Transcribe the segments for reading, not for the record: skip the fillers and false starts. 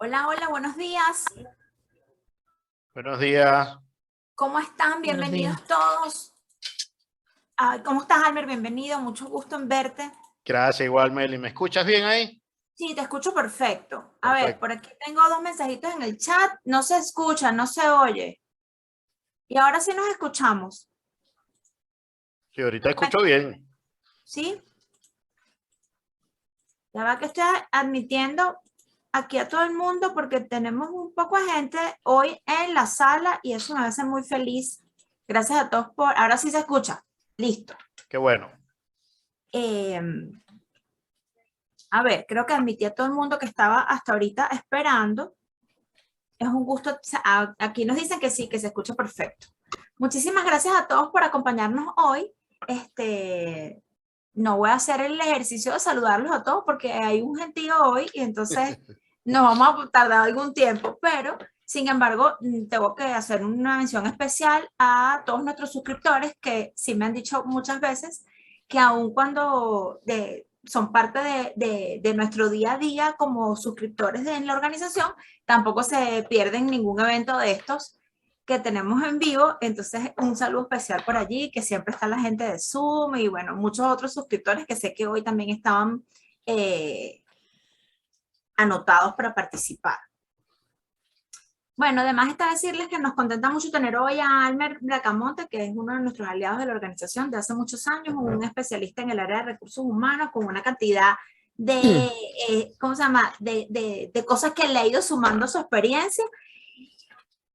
Hola, hola, buenos días. Buenos días. ¿Cómo están? Bienvenidos todos. ¿Cómo estás, Almer? Bienvenido, mucho gusto en verte. Gracias, igual, Meli. ¿Me escuchas bien ahí? Sí, te escucho perfecto. A ver, Perfecto. por aquí tengo dos mensajitos en el chat. No se escucha, no se oye. Y ahora sí nos escuchamos. Sí, ahorita escucho bien. ¿Sí? Ya va que estoy admitiendo aquí a todo el mundo porque tenemos un poco de gente hoy en la sala y eso me hace muy feliz. Gracias a todos por... Ahora sí se escucha. Listo. Qué bueno. A ver, creo que admití a todo el mundo que estaba hasta ahorita esperando. Es un gusto. Aquí nos dicen que sí, que se escucha perfecto. Muchísimas gracias a todos por acompañarnos hoy. No voy a hacer el ejercicio de saludarlos a todos porque hay un gentío hoy y entonces nos vamos a tardar algún tiempo, pero sin embargo tengo que hacer una mención especial a todos nuestros suscriptores que sí me han dicho muchas veces que aun cuando son parte de nuestro día a día como suscriptores en la organización, tampoco se pierden ningún evento de estos que tenemos en vivo. Entonces un saludo especial por allí, que siempre está la gente de Zoom y bueno, muchos otros suscriptores que sé que hoy también estaban anotados para participar. Bueno, además está decirles que nos contenta mucho tener hoy a Almer Bracamonte, que es uno de nuestros aliados de la organización de hace muchos años, un especialista en el área de recursos humanos con una cantidad de, ¿cómo se llama?, de cosas que le ha ido sumando su experiencia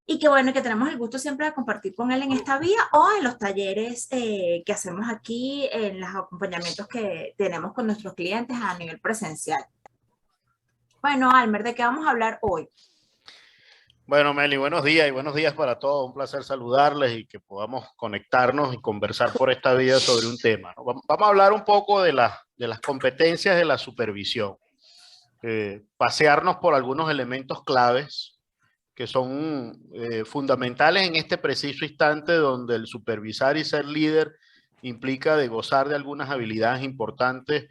y que bueno, que tenemos el gusto siempre de compartir con él en esta vía o en los talleres que hacemos aquí, en los acompañamientos que tenemos con nuestros clientes a nivel presencial. Bueno, Almer, ¿de qué vamos a hablar hoy? Bueno, Meli, buenos días y buenos días para todos. Un placer saludarles y que podamos conectarnos y conversar por esta vía sobre un tema, ¿no? Vamos a hablar un poco de las competencias de la supervisión. Pasearnos por algunos elementos claves que son fundamentales en este preciso instante donde el supervisar y ser líder implica de gozar de algunas habilidades importantes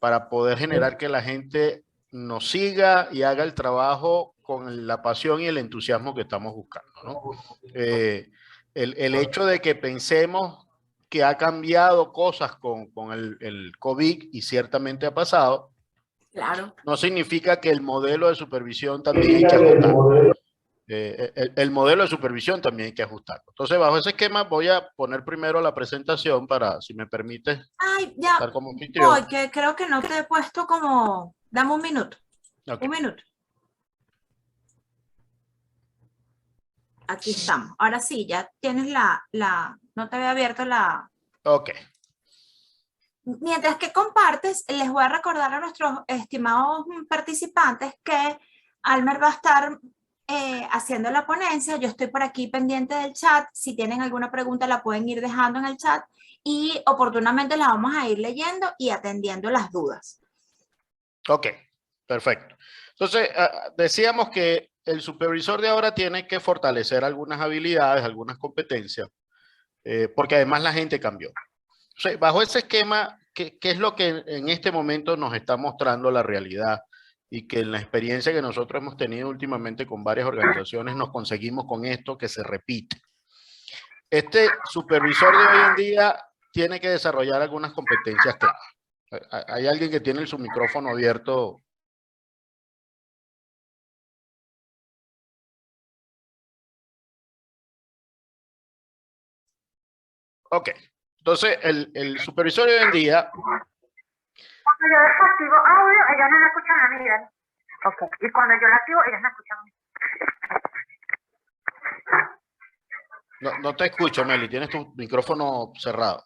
para poder generar que la gente nos siga y haga el trabajo con la pasión y el entusiasmo que estamos buscando, ¿no? El hecho de que pensemos que ha cambiado cosas con el COVID, y ciertamente ha pasado, Claro. no significa que el modelo de supervisión también hay que ajustarlo. El modelo de supervisión también hay que ajustarlo. Entonces, bajo ese esquema voy a poner primero la presentación para, si me permite, Ay, ya estar como voy, anfitrión. que creo que no te he puesto como... Dame un minuto. Okay. Un minuto. Aquí estamos. Ahora sí, ya tienes no te había abierto la... Ok. Mientras que compartes, les voy a recordar a nuestros estimados participantes que Almer va a estar haciendo la ponencia. Yo estoy por aquí pendiente del chat. Si tienen alguna pregunta, la pueden ir dejando en el chat y oportunamente la vamos a ir leyendo y atendiendo las dudas. Ok, perfecto. Entonces, decíamos que el supervisor de ahora tiene que fortalecer algunas habilidades, algunas competencias, porque además la gente cambió. Entonces, bajo ese esquema, ¿qué es lo que en este momento nos está mostrando la realidad? Y que en la experiencia que nosotros hemos tenido últimamente con varias organizaciones nos conseguimos con esto que se repite. Este supervisor de hoy en día tiene que desarrollar algunas competencias clave. Hay alguien que tiene su micrófono abierto. Ok, entonces el supervisor de hoy en día... Cuando yo desactivo audio, ellos no me escuchan a mí, ¿verdad? Ok, y cuando yo lo activo, ellos me escuchan a mí. No te escucho, Meli, tienes tu micrófono cerrado.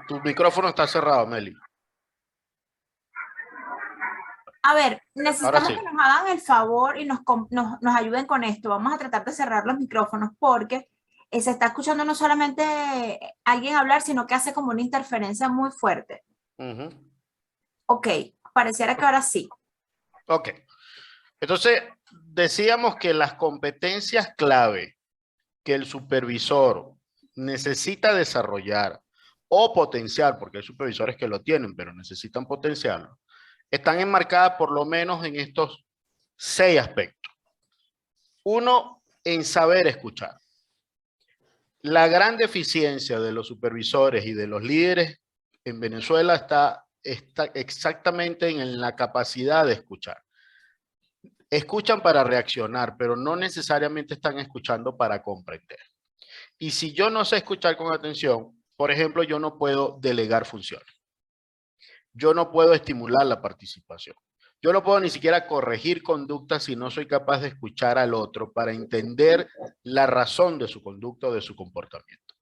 Tu micrófono está cerrado, Meli. A ver, necesitamos que nos hagan el favor y nos ayuden con esto. Vamos a tratar de cerrar los micrófonos porque se está escuchando no solamente alguien hablar, sino que hace como una interferencia muy fuerte. Ok, pareciera que ahora sí. Ok. Entonces, decíamos que las competencias clave que el supervisor necesita desarrollar o potenciar, porque hay supervisores que lo tienen, pero necesitan potenciarlo, están enmarcadas por lo menos en estos 6 aspectos. Uno, en saber escuchar. La gran deficiencia de los supervisores y de los líderes en Venezuela está exactamente en la capacidad de escuchar. Escuchan para reaccionar, pero no necesariamente están escuchando para comprender. Y si yo no sé escuchar con atención, por ejemplo, yo no puedo delegar funciones. Yo no puedo estimular la participación. Yo no puedo ni siquiera corregir conductas si no soy capaz de escuchar al otro para entender la razón de su conducta o de su comportamiento.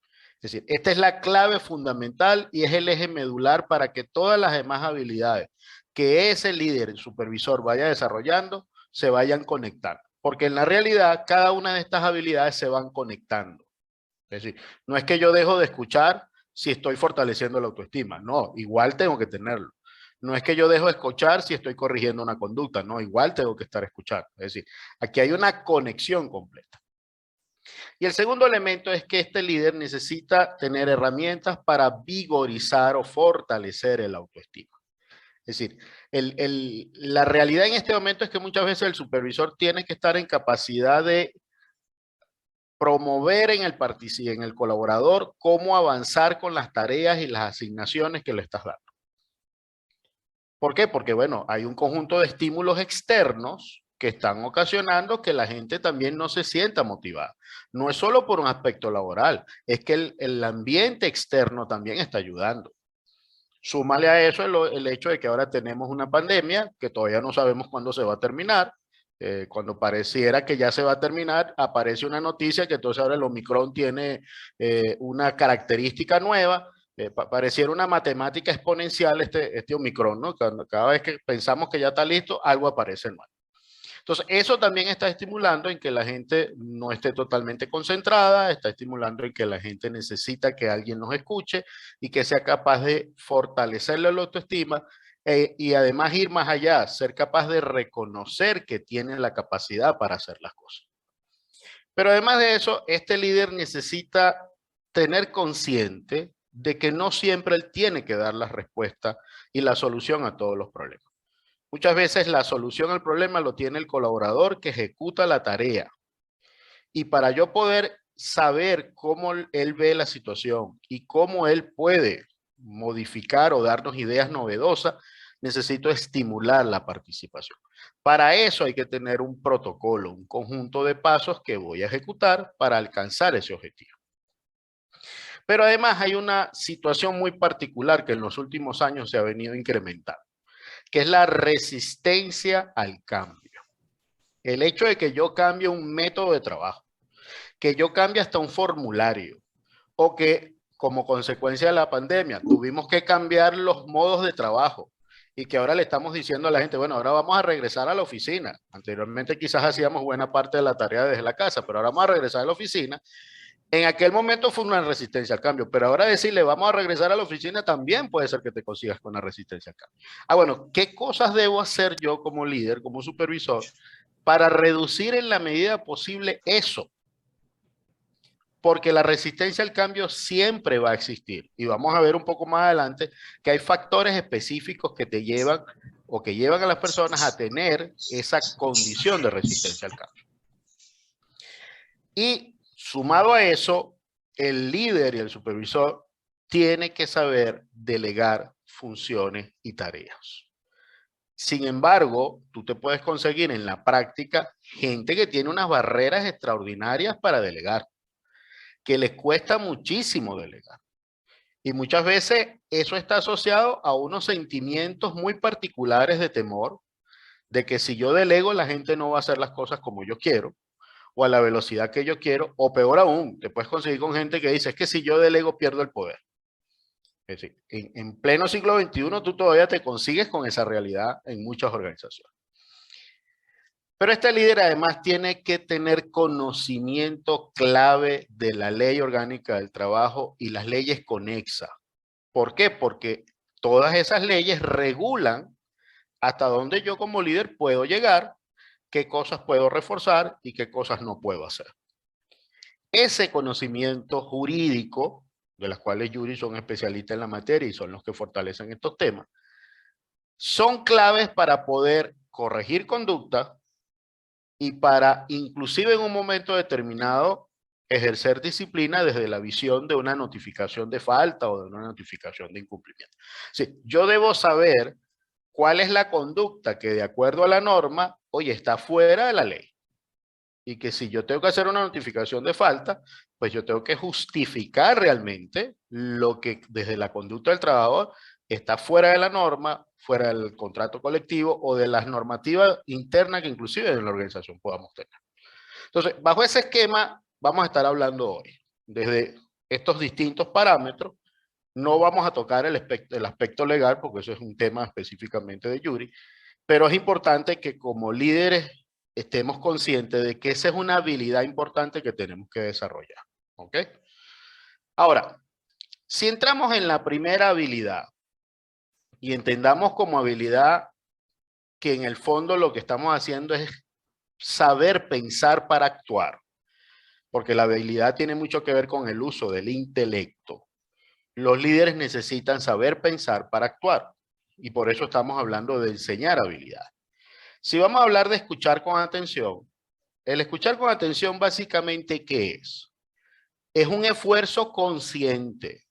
Es decir, esta es la clave fundamental y es el eje medular para que todas las demás habilidades que ese líder, el supervisor, vaya desarrollando, se vayan conectando. Porque en la realidad, cada una de estas habilidades se van conectando. Es decir, no es que yo dejo de escuchar si estoy fortaleciendo la autoestima. No, igual tengo que tenerlo. No es que yo dejo de escuchar si estoy corrigiendo una conducta. No, igual tengo que estar escuchando. Es decir, aquí hay una conexión completa. Y el segundo elemento es que este líder necesita tener herramientas para vigorizar o fortalecer el autoestima. Es decir, la realidad en este momento es que muchas veces el supervisor tiene que estar en capacidad de promover en el colaborador cómo avanzar con las tareas y las asignaciones que le estás dando. ¿Por qué? Porque, bueno, hay un conjunto de estímulos externos que están ocasionando que la gente también no se sienta motivada. No es solo por un aspecto laboral, es que el ambiente externo también está ayudando. Súmale a eso el hecho de que ahora tenemos una pandemia que todavía no sabemos cuándo se va a terminar. Cuando pareciera que ya se va a terminar, aparece una noticia que entonces ahora el Omicron tiene una característica nueva. Pareciera una matemática exponencial este Omicron, ¿no? Cada vez que pensamos que ya está listo, algo aparece nuevo. Entonces, eso también está estimulando en que la gente no esté totalmente concentrada, está estimulando en que la gente necesita que alguien nos escuche y que sea capaz de fortalecerle la autoestima y además ir más allá, ser capaz de reconocer que tiene la capacidad para hacer las cosas. Pero además de eso, este líder necesita tener consciente de que no siempre él tiene que dar la respuesta y la solución a todos los problemas. Muchas veces la solución al problema lo tiene el colaborador que ejecuta la tarea. Y para yo poder saber cómo él ve la situación y cómo él puede modificar o darnos ideas novedosas, necesito estimular la participación. Para eso hay que tener un protocolo, un conjunto de pasos que voy a ejecutar para alcanzar ese objetivo. Pero además hay una situación muy particular que en los últimos años se ha venido incrementando, que es la resistencia al cambio. El hecho de que yo cambie un método de trabajo, que yo cambie hasta un formulario, o que como consecuencia de la pandemia tuvimos que cambiar los modos de trabajo y que ahora le estamos diciendo a la gente, bueno, ahora vamos a regresar a la oficina. Anteriormente quizás hacíamos buena parte de la tarea desde la casa, pero ahora vamos a regresar a la oficina. En aquel momento fue una resistencia al cambio, pero ahora decirle vamos a regresar a la oficina también puede ser que te consigas con una resistencia al cambio. Bueno, ¿qué cosas debo hacer yo como líder, como supervisor, para reducir en la medida posible eso? Porque la resistencia al cambio siempre va a existir. Y vamos a ver un poco más adelante que hay factores específicos que te llevan o que llevan a las personas a tener esa condición de resistencia al cambio. Y sumado a eso, el líder y el supervisor tiene que saber delegar funciones y tareas. Sin embargo, tú te puedes conseguir en la práctica gente que tiene unas barreras extraordinarias para delegar, que les cuesta muchísimo delegar. Y muchas veces eso está asociado a unos sentimientos muy particulares de temor, de que si yo delego la gente no va a hacer las cosas como yo quiero, o a la velocidad que yo quiero, o peor aún, te puedes conseguir con gente que dice, es que si yo delego pierdo el poder. Es decir, en pleno siglo XXI tú todavía te consigues con esa realidad en muchas organizaciones. Pero este líder además tiene que tener conocimiento clave de la ley orgánica del trabajo y las leyes conexas. ¿Por qué? Porque todas esas leyes regulan hasta dónde yo como líder puedo llegar, qué cosas puedo reforzar y qué cosas no puedo hacer. Ese conocimiento jurídico, de las cuales Yuri son especialistas en la materia y son los que fortalecen estos temas, son claves para poder corregir conducta y para, inclusive en un momento determinado, ejercer disciplina desde la visión de una notificación de falta o de una notificación de incumplimiento. Sí, yo debo saber cuál es la conducta que de acuerdo a la norma, oye, está fuera de la ley. Y que si yo tengo que hacer una notificación de falta, pues yo tengo que justificar realmente lo que desde la conducta del trabajador está fuera de la norma, fuera del contrato colectivo o de las normativas internas que inclusive en la organización podamos tener. Entonces, bajo ese esquema vamos a estar hablando hoy. Desde estos distintos parámetros, no vamos a tocar el aspecto legal porque eso es un tema específicamente de Yuri, pero es importante que como líderes estemos conscientes de que esa es una habilidad importante que tenemos que desarrollar. ¿Ok? Ahora, si entramos en la primera habilidad y entendamos como habilidad que en el fondo lo que estamos haciendo es saber pensar para actuar, porque la habilidad tiene mucho que ver con el uso del intelecto. Los líderes necesitan saber pensar para actuar y por eso estamos hablando de enseñar habilidad. Si vamos a hablar de escuchar con atención, el escuchar con atención básicamente, ¿qué es? Es un esfuerzo consciente.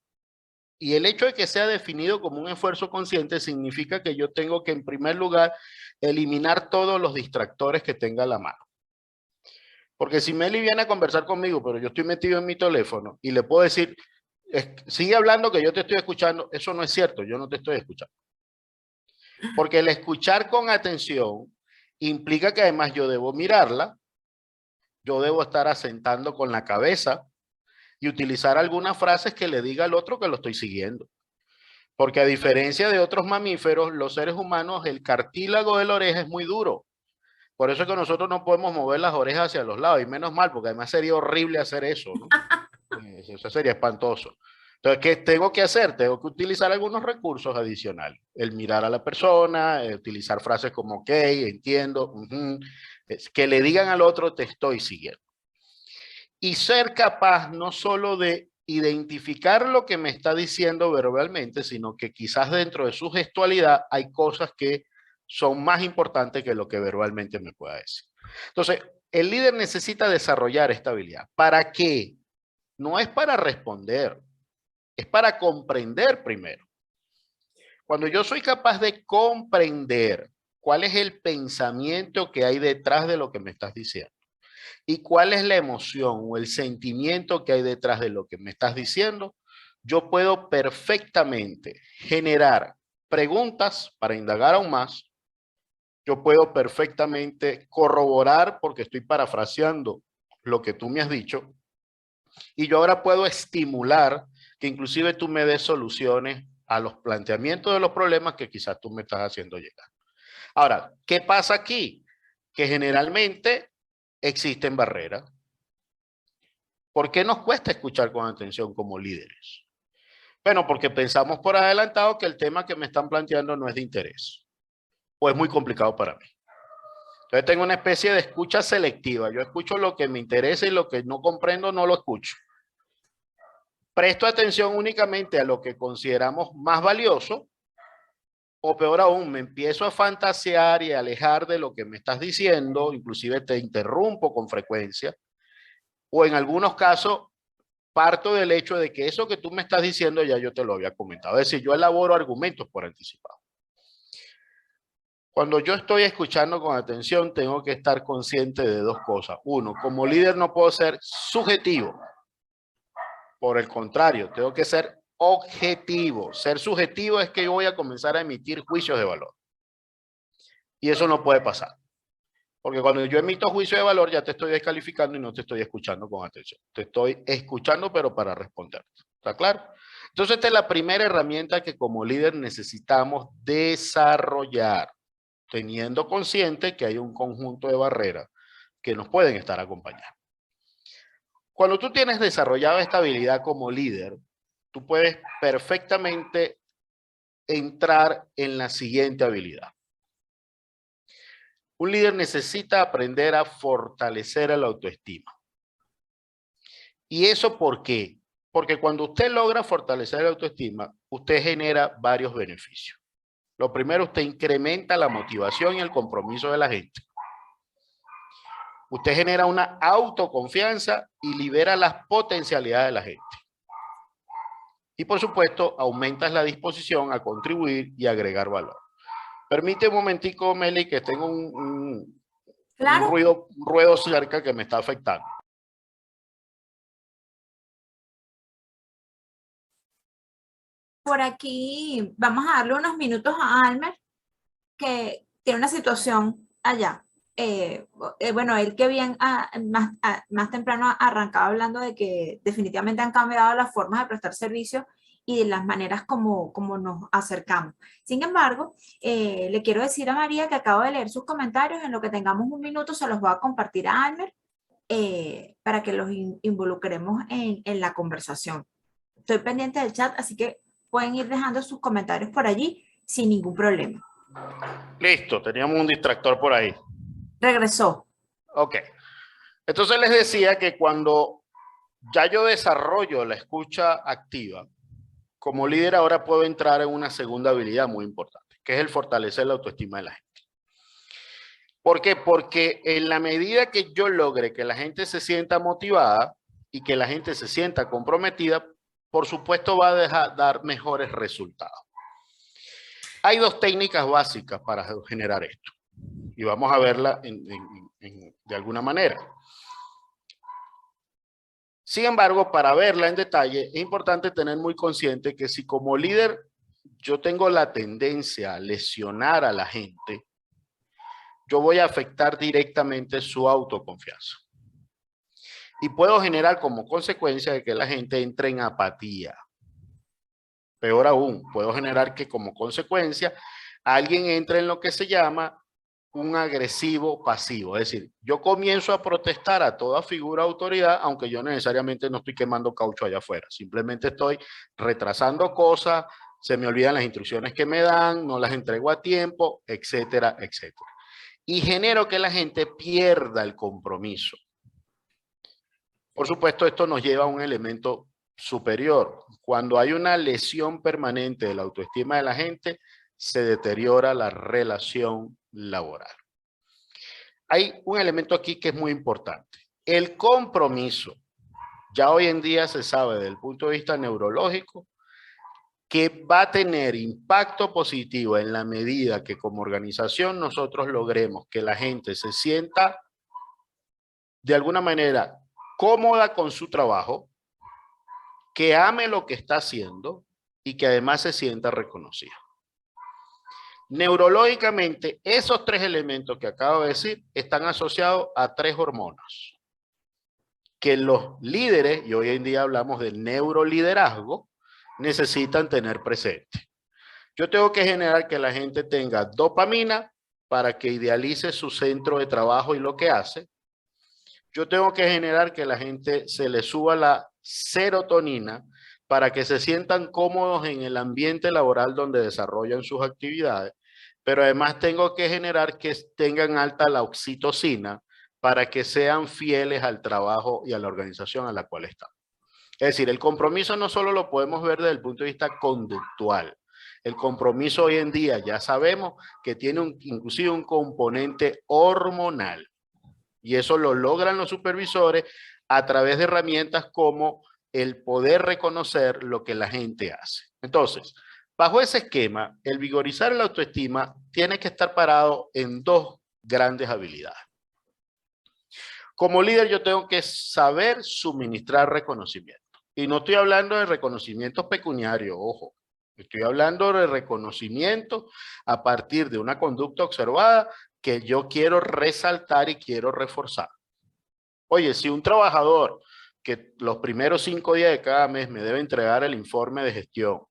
Y el hecho de que sea definido como un esfuerzo consciente significa que yo tengo que, en primer lugar, eliminar todos los distractores que tenga a la mano. Porque si Meli viene a conversar conmigo, pero yo estoy metido en mi teléfono y le puedo decir, sigue hablando que yo te estoy escuchando, eso no es cierto, yo no te estoy escuchando. Porque el escuchar con atención implica que además yo debo mirarla, yo debo estar asentando con la cabeza y utilizar algunas frases que le diga al otro que lo estoy siguiendo. Porque a diferencia de otros mamíferos, los seres humanos, el cartílago de la oreja es muy duro. Por eso es que nosotros no podemos mover las orejas hacia los lados, y menos mal, porque además sería horrible hacer eso, ¿no? Eso sería espantoso. Entonces, ¿qué tengo que hacer? Tengo que utilizar algunos recursos adicionales. El mirar a la persona, utilizar frases como ok, entiendo, que le digan al otro te estoy siguiendo. Y ser capaz no solo de identificar lo que me está diciendo verbalmente, sino que quizás dentro de su gestualidad hay cosas que son más importantes que lo que verbalmente me pueda decir. Entonces, el líder necesita desarrollar esta habilidad. ¿Para qué? No es para responder, es para comprender primero. Cuando yo soy capaz de comprender cuál es el pensamiento que hay detrás de lo que me estás diciendo y cuál es la emoción o el sentimiento que hay detrás de lo que me estás diciendo, yo puedo perfectamente generar preguntas para indagar aún más. Yo puedo perfectamente corroborar, porque estoy parafraseando lo que tú me has dicho y yo ahora puedo estimular que inclusive tú me des soluciones a los planteamientos de los problemas que quizás tú me estás haciendo llegar. Ahora, ¿qué pasa aquí? Que generalmente existen barreras. ¿Por qué nos cuesta escuchar con atención como líderes? Bueno, porque pensamos por adelantado que el tema que me están planteando no es de interés o es muy complicado para mí. Entonces tengo una especie de escucha selectiva. Yo escucho lo que me interesa y lo que no comprendo no lo escucho. Presto atención únicamente a lo que consideramos más valioso, o peor aún, me empiezo a fantasear y a alejar de lo que me estás diciendo, inclusive te interrumpo con frecuencia, o en algunos casos parto del hecho de que eso que tú me estás diciendo ya yo te lo había comentado. Es decir, yo elaboro argumentos por anticipado. Cuando yo estoy escuchando con atención, tengo que estar consciente de dos cosas. Uno, como líder no puedo ser subjetivo. Por el contrario, tengo que ser objetivo. Ser subjetivo es que yo voy a comenzar a emitir juicios de valor. Y eso no puede pasar. Porque cuando yo emito juicio de valor, ya te estoy descalificando y no te estoy escuchando con atención. Te estoy escuchando, pero para responderte. ¿Está claro? Entonces, esta es la primera herramienta que como líder necesitamos desarrollar, teniendo consciente que hay un conjunto de barreras que nos pueden estar acompañando. Cuando tú tienes desarrollada esta habilidad como líder, tú puedes perfectamente entrar en la siguiente habilidad. Un líder necesita aprender a fortalecer la autoestima. ¿Y eso por qué? Porque cuando usted logra fortalecer la autoestima, usted genera varios beneficios. Lo primero, usted incrementa la motivación y el compromiso de la gente. Usted genera una autoconfianza y libera las potencialidades de la gente. Y por supuesto, aumentas la disposición a contribuir y agregar valor. Permite un momentico, Meli, que tengo un ruido cerca que me está afectando. Por aquí vamos a darle unos minutos a Almer, que tiene una situación allá. Bueno, él que bien más temprano arrancaba hablando de que definitivamente han cambiado las formas de prestar servicios y de las maneras como nos acercamos. Sin embargo, le quiero decir a María que acabo de leer sus comentarios. En lo que tengamos un minuto se los voy a compartir a Almer para que los involucremos en la conversación. Estoy pendiente del chat, así que pueden ir dejando sus comentarios por allí sin ningún problema. Listo, teníamos un distractor por ahí. Regresó. Ok. Entonces les decía que cuando ya yo desarrollo la escucha activa, como líder ahora puedo entrar en una segunda habilidad muy importante, que es el fortalecer la autoestima de la gente. ¿Por qué? Porque en la medida que yo logre que la gente se sienta motivada y que la gente se sienta comprometida, por supuesto va a dar mejores resultados. Hay dos técnicas básicas para generar esto y vamos a verla de alguna manera. Sin embargo, para verla en detalle, es importante tener muy consciente que si como líder yo tengo la tendencia a lesionar a la gente, yo voy a afectar directamente su autoconfianza. Y puedo generar como consecuencia de que la gente entre en apatía. Peor aún, puedo generar que como consecuencia alguien entre en lo que se llama un agresivo pasivo. Es decir, yo comienzo a protestar a toda figura de autoridad, aunque yo necesariamente no estoy quemando caucho allá afuera. Simplemente estoy retrasando cosas, se me olvidan las instrucciones que me dan, no las entrego a tiempo, etcétera, etcétera. Y genero que la gente pierda el compromiso. Por supuesto, esto nos lleva a un elemento superior. Cuando hay una lesión permanente de la autoestima de la gente, se deteriora la relación laboral. Hay un elemento aquí que es muy importante. El compromiso. Ya hoy en día se sabe desde el punto de vista neurológico que va a tener impacto positivo en la medida que como organización nosotros logremos que la gente se sienta de alguna manera cómoda con su trabajo, que ame lo que está haciendo y que además se sienta reconocida. Neurológicamente, esos tres elementos que acabo de decir están asociados a tres hormonas. que los líderes, y hoy en día hablamos del neuroliderazgo, necesitan tener presente. Yo tengo que generar que la gente tenga dopamina para que idealice su centro de trabajo y lo que hace. Yo tengo que generar que la gente se le suba la serotonina para que se sientan cómodos en el ambiente laboral donde desarrollan sus actividades, pero además tengo que generar que tengan alta la oxitocina para que sean fieles al trabajo y a la organización a la cual están. Es decir, el compromiso no solo lo podemos ver desde el punto de vista conductual. El compromiso hoy en día ya sabemos que tiene inclusive un componente hormonal. Y eso lo logran los supervisores a través de herramientas como el poder reconocer lo que la gente hace. Entonces, bajo ese esquema, el vigorizar la autoestima tiene que estar parado en dos grandes habilidades. Como líder, yo tengo que saber suministrar reconocimiento. Y no estoy hablando de reconocimiento pecuniario, ojo. Estoy hablando de reconocimiento a partir de una conducta observada que yo quiero resaltar y quiero reforzar. Oye, si un trabajador que los primeros 5 días de cada mes me debe entregar el informe de gestión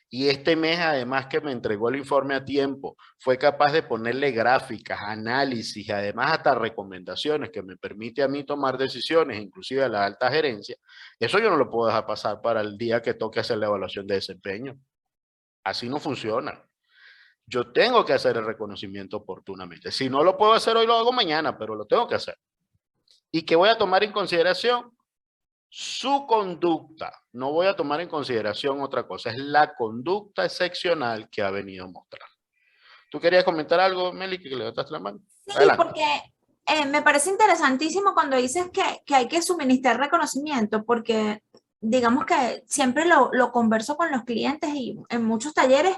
y este mes además que me entregó el informe a tiempo, fue capaz de ponerle gráficas, análisis, además hasta recomendaciones que me permite a mí tomar decisiones, inclusive a la alta gerencia, eso yo no lo puedo dejar pasar para el día que toque hacer la evaluación de desempeño. Así no funciona. Yo tengo que hacer el reconocimiento oportunamente. Si no lo puedo hacer hoy, lo hago mañana, pero lo tengo que hacer. ¿Y qué voy a tomar en consideración? Su conducta. No voy a tomar en consideración otra cosa. Es la conducta excepcional que ha venido a mostrar. ¿Tú querías comentar algo, Meli, que levantaste la mano? Sí, Adelante. porque me parece interesantísimo cuando dices que hay que suministrar reconocimiento, porque digamos que siempre lo converso con los clientes y en muchos talleres,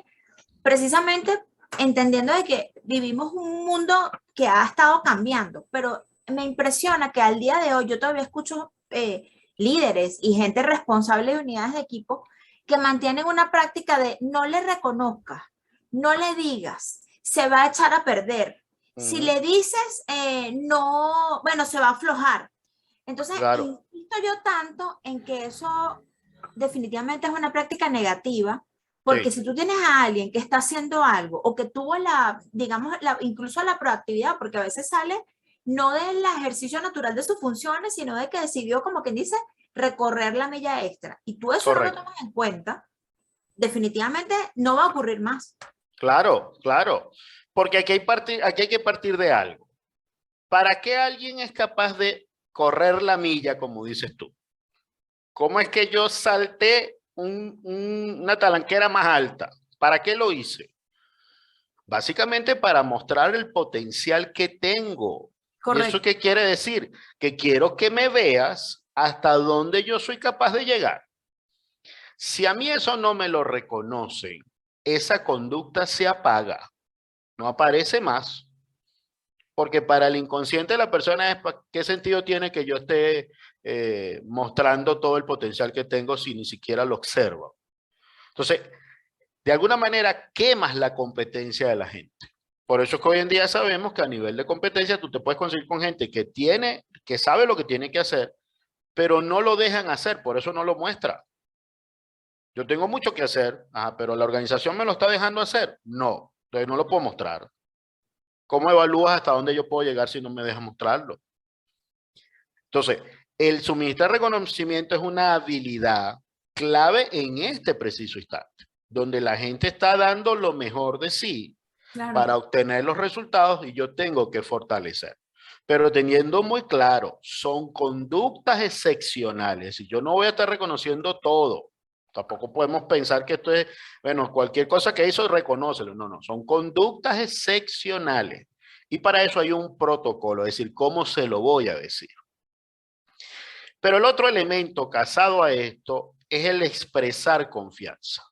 precisamente entendiendo de que vivimos un mundo que ha estado cambiando, pero me impresiona que al día de hoy yo todavía escucho líderes y gente responsable de unidades de equipo que mantienen una práctica de no le reconozcas, no le digas, se va a echar a perder. Si le dices, no, bueno, se va a aflojar. Entonces, Claro. insisto yo tanto en que eso definitivamente es una práctica negativa, porque Sí. si tú tienes a alguien que está haciendo algo o que tuvo la, digamos, incluso la proactividad, porque a veces sale no del ejercicio natural de sus funciones, sino de que decidió, como quien dice, recorrer la milla extra. Y tú eso no lo Correcto. tomas en cuenta, definitivamente no va a ocurrir más. Claro, claro. Porque aquí hay que partir de algo. ¿Para qué alguien es capaz de correr la milla, como dices tú? ¿Cómo es que yo salté una talanquera más alta? ¿Para qué lo hice? Básicamente para mostrar el potencial que tengo. ¿Y eso Correcto. qué quiere decir? Que quiero que me veas hasta dónde yo soy capaz de llegar. Si a mí eso no me lo reconocen, esa conducta se apaga, no aparece más. Porque para el inconsciente de la persona es ¿qué sentido tiene que yo esté mostrando todo el potencial que tengo si ni siquiera lo observo? Entonces, de alguna manera quemas la competencia de la gente. Por eso es que hoy en día sabemos que a nivel de competencia tú te puedes conseguir con gente que sabe lo que tiene que hacer, pero no lo dejan hacer, por eso no lo muestra. Yo tengo mucho que hacer, pero la organización me lo está dejando hacer. No, entonces no lo puedo mostrar. ¿Cómo evalúas hasta dónde yo puedo llegar si no me dejas mostrarlo? Entonces, el suministrar reconocimiento es una habilidad clave en este preciso instante, donde la gente está dando lo mejor de sí para obtener los resultados y yo tengo que fortalecer. Pero teniendo muy claro, son conductas excepcionales y yo no voy a estar reconociendo todo. Tampoco podemos pensar que esto es, bueno, cualquier cosa que hizo, reconócelo. No, no, son conductas excepcionales. Y para eso hay un protocolo, es decir, ¿cómo se lo voy a decir? Pero el otro elemento casado a esto es el expresar confianza.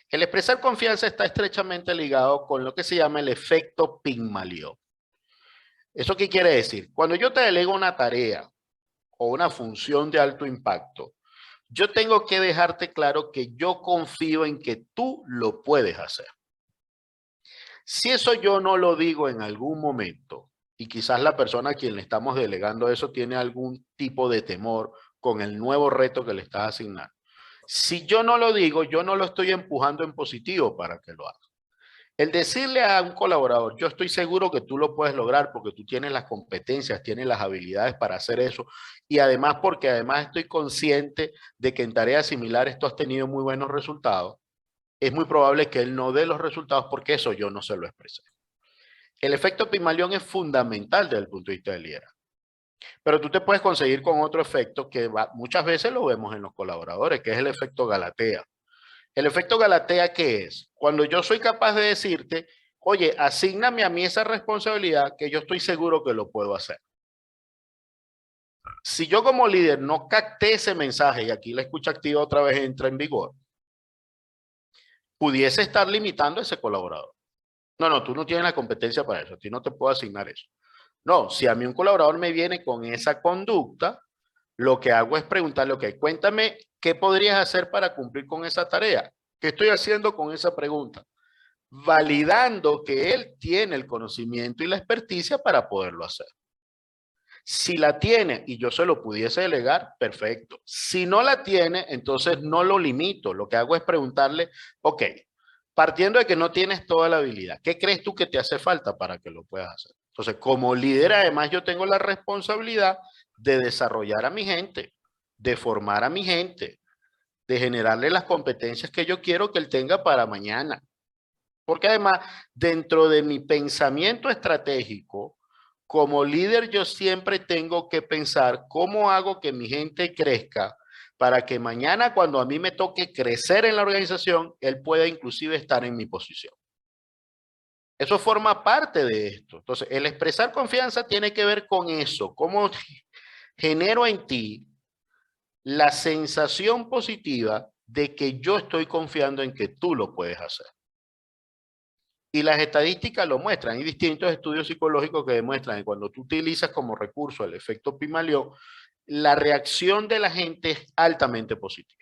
El expresar confianza está estrechamente ligado con lo que se llama el efecto Pigmalión. ¿Eso qué quiere decir? Cuando yo te delego una tarea o una función de alto impacto, yo tengo que dejarte claro que yo confío en que tú lo puedes hacer. Si eso yo no lo digo en algún momento y quizás la persona a quien le estamos delegando eso tiene algún tipo de temor con el nuevo reto que le estás asignando. Si yo no lo digo, yo no lo estoy empujando en positivo para que lo haga. El decirle a un colaborador, yo estoy seguro que tú lo puedes lograr porque tú tienes las competencias, tienes las habilidades para hacer eso, y además porque además estoy consciente de que en tareas similares tú has tenido muy buenos resultados, es muy probable que él no dé los resultados porque eso yo no se lo expresé. El efecto Pigmalión es fundamental desde el punto de vista del liderazgo. Pero tú te puedes conseguir con otro efecto que muchas veces lo vemos en los colaboradores, que es el efecto Galatea. El efecto Galatea, ¿qué es? Cuando yo soy capaz de decirte, oye, asígname a mí esa responsabilidad que yo estoy seguro que lo puedo hacer. Si yo como líder no capté ese mensaje, y aquí la escucha activa otra vez entra en vigor, pudiese estar limitando a ese colaborador. No, tú no tienes la competencia para eso, a ti no te puedo asignar eso. No, si a mí un colaborador me viene con esa conducta, lo que hago es preguntarle, ok, cuéntame qué podrías hacer para cumplir con esa tarea. ¿Qué estoy haciendo con esa pregunta? Validando que él tiene el conocimiento y la experticia para poderlo hacer. Si la tiene y yo se lo pudiese delegar, perfecto. Si no la tiene, entonces no lo limito. Lo que hago es preguntarle, ok, partiendo de que no tienes toda la habilidad, ¿qué crees tú que te hace falta para que lo puedas hacer? Entonces, como líder, además, yo tengo la responsabilidad de desarrollar a mi gente, de formar a mi gente, de generarle las competencias que yo quiero que él tenga para mañana. Porque además, dentro de mi pensamiento estratégico, como líder yo siempre tengo que pensar cómo hago que mi gente crezca para que mañana cuando a mí me toque crecer en la organización, él pueda inclusive estar en mi posición. Eso forma parte de esto. Entonces, el expresar confianza tiene que ver con eso. Cómo genero en ti la sensación positiva de que yo estoy confiando en que tú lo puedes hacer. Y las estadísticas lo muestran. Hay distintos estudios psicológicos que demuestran que cuando tú utilizas como recurso el efecto Pigmalión, la reacción de la gente es altamente positiva.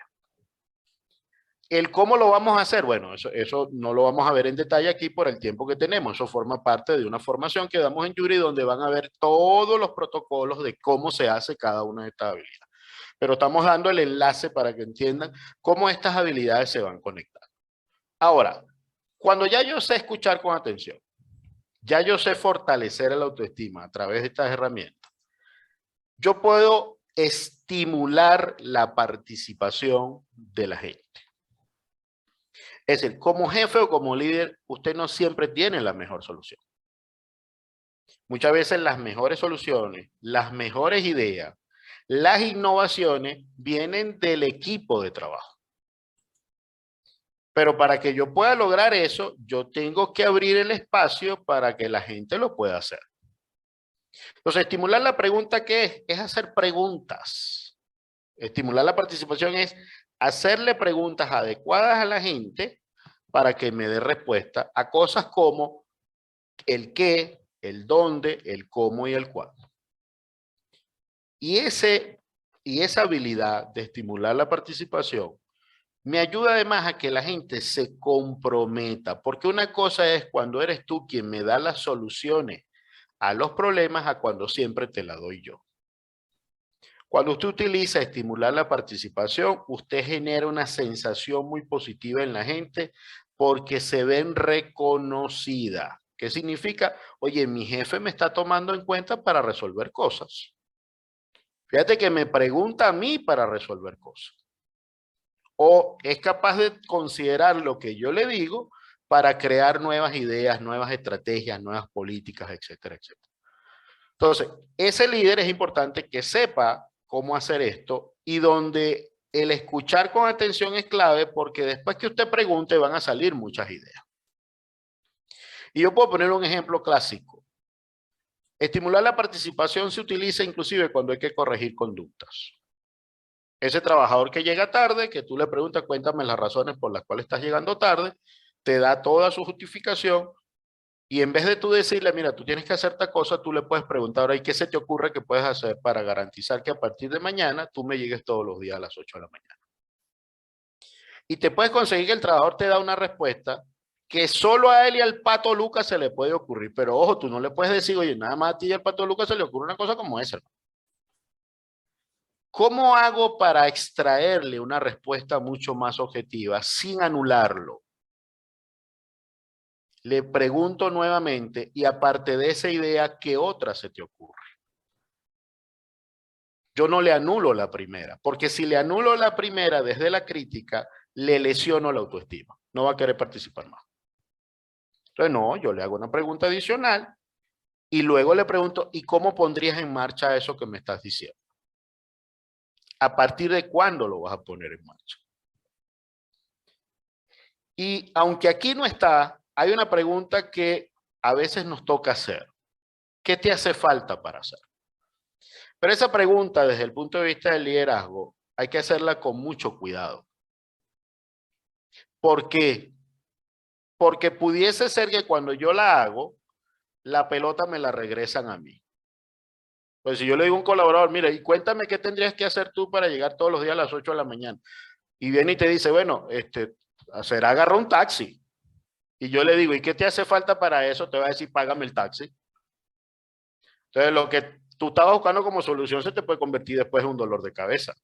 ¿El cómo lo vamos a hacer? Bueno, eso no lo vamos a ver en detalle aquí por el tiempo que tenemos. Eso forma parte de una formación que damos en Yuri donde van a ver todos los protocolos de cómo se hace cada una de estas habilidades. Pero estamos dando el enlace para que entiendan cómo estas habilidades se van conectando. Ahora, cuando ya yo sé escuchar con atención, ya yo sé fortalecer el autoestima a través de estas herramientas, yo puedo estimular la participación de la gente. Es decir, como jefe o como líder, usted no siempre tiene la mejor solución. Muchas veces las mejores soluciones, las mejores ideas, las innovaciones vienen del equipo de trabajo. Pero para que yo pueda lograr eso, yo tengo que abrir el espacio para que la gente lo pueda hacer. Entonces, estimular la pregunta, ¿qué es? Es hacer preguntas. Estimular la participación es hacerle preguntas adecuadas a la gente para que me dé respuesta a cosas como el qué, el dónde, el cómo y el cuándo. Y esa habilidad de estimular la participación me ayuda además a que la gente se comprometa, porque una cosa es cuando eres tú quien me da las soluciones a los problemas a cuando siempre te la doy yo. Cuando usted utiliza estimular la participación, usted genera una sensación muy positiva en la gente porque se ven reconocidas. ¿Qué significa? Oye, mi jefe me está tomando en cuenta para resolver cosas. Fíjate que me pregunta a mí para resolver cosas. O es capaz de considerar lo que yo le digo para crear nuevas ideas, nuevas estrategias, nuevas políticas, etcétera, etcétera. Entonces, ese líder es importante que sepa cómo hacer esto y donde el escuchar con atención es clave porque después que usted pregunte van a salir muchas ideas. Y yo puedo poner un ejemplo clásico. Estimular la participación se utiliza inclusive cuando hay que corregir conductas. Ese trabajador que llega tarde, que tú le preguntas, cuéntame las razones por las cuales estás llegando tarde, te da toda su justificación y en vez de tú decirle, mira, tú tienes que hacer esta cosa, tú le puedes preguntar, ahora, ¿y qué se te ocurre que puedes hacer para garantizar que a partir de mañana tú me llegues todos los días a las 8 de la mañana? Y te puedes conseguir que el trabajador te da una respuesta que solo a él y al Pato Lucas se le puede ocurrir. Pero ojo, tú no le puedes decir, oye, nada más a ti y al Pato Lucas se le ocurre una cosa como esa. ¿Cómo hago para extraerle una respuesta mucho más objetiva sin anularlo? Le pregunto nuevamente, y aparte de esa idea, ¿qué otra se te ocurre? Yo no le anulo la primera, porque si le anulo la primera desde la crítica, le lesiono la autoestima. No va a querer participar más. Entonces, no, yo le hago una pregunta adicional y luego le pregunto, ¿y cómo pondrías en marcha eso que me estás diciendo? ¿A partir de cuándo lo vas a poner en marcha? Y aunque aquí no está, hay una pregunta que a veces nos toca hacer. ¿Qué te hace falta para hacer? Pero esa pregunta, desde el punto de vista del liderazgo, hay que hacerla con mucho cuidado. ¿Por qué? Porque pudiese ser que cuando yo la hago, la pelota me la regresan a mí. Pues si yo le digo a un colaborador, mira, y cuéntame qué tendrías que hacer tú para llegar todos los días a las 8 de la mañana. Y viene y te dice, bueno, será agarrar un taxi. Y yo le digo, ¿y qué te hace falta para eso? Te va a decir, págame el taxi. Entonces, lo que tú estabas buscando como solución se te puede convertir después en un dolor de cabeza.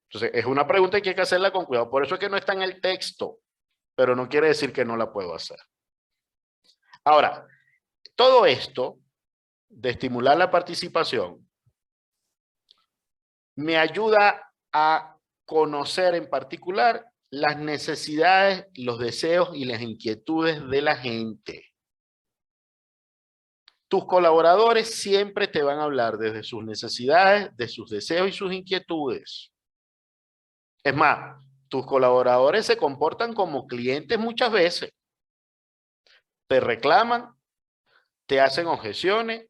Entonces, es una pregunta que hay que hacerla con cuidado. Por eso es que no está en el texto, pero no quiere decir que no la puedo hacer. Ahora, todo esto de estimular la participación me ayuda a conocer en particular las necesidades, los deseos y las inquietudes de la gente. Tus colaboradores siempre te van a hablar desde sus necesidades, de sus deseos y sus inquietudes. Es más, tus colaboradores se comportan como clientes muchas veces. Te reclaman, te hacen objeciones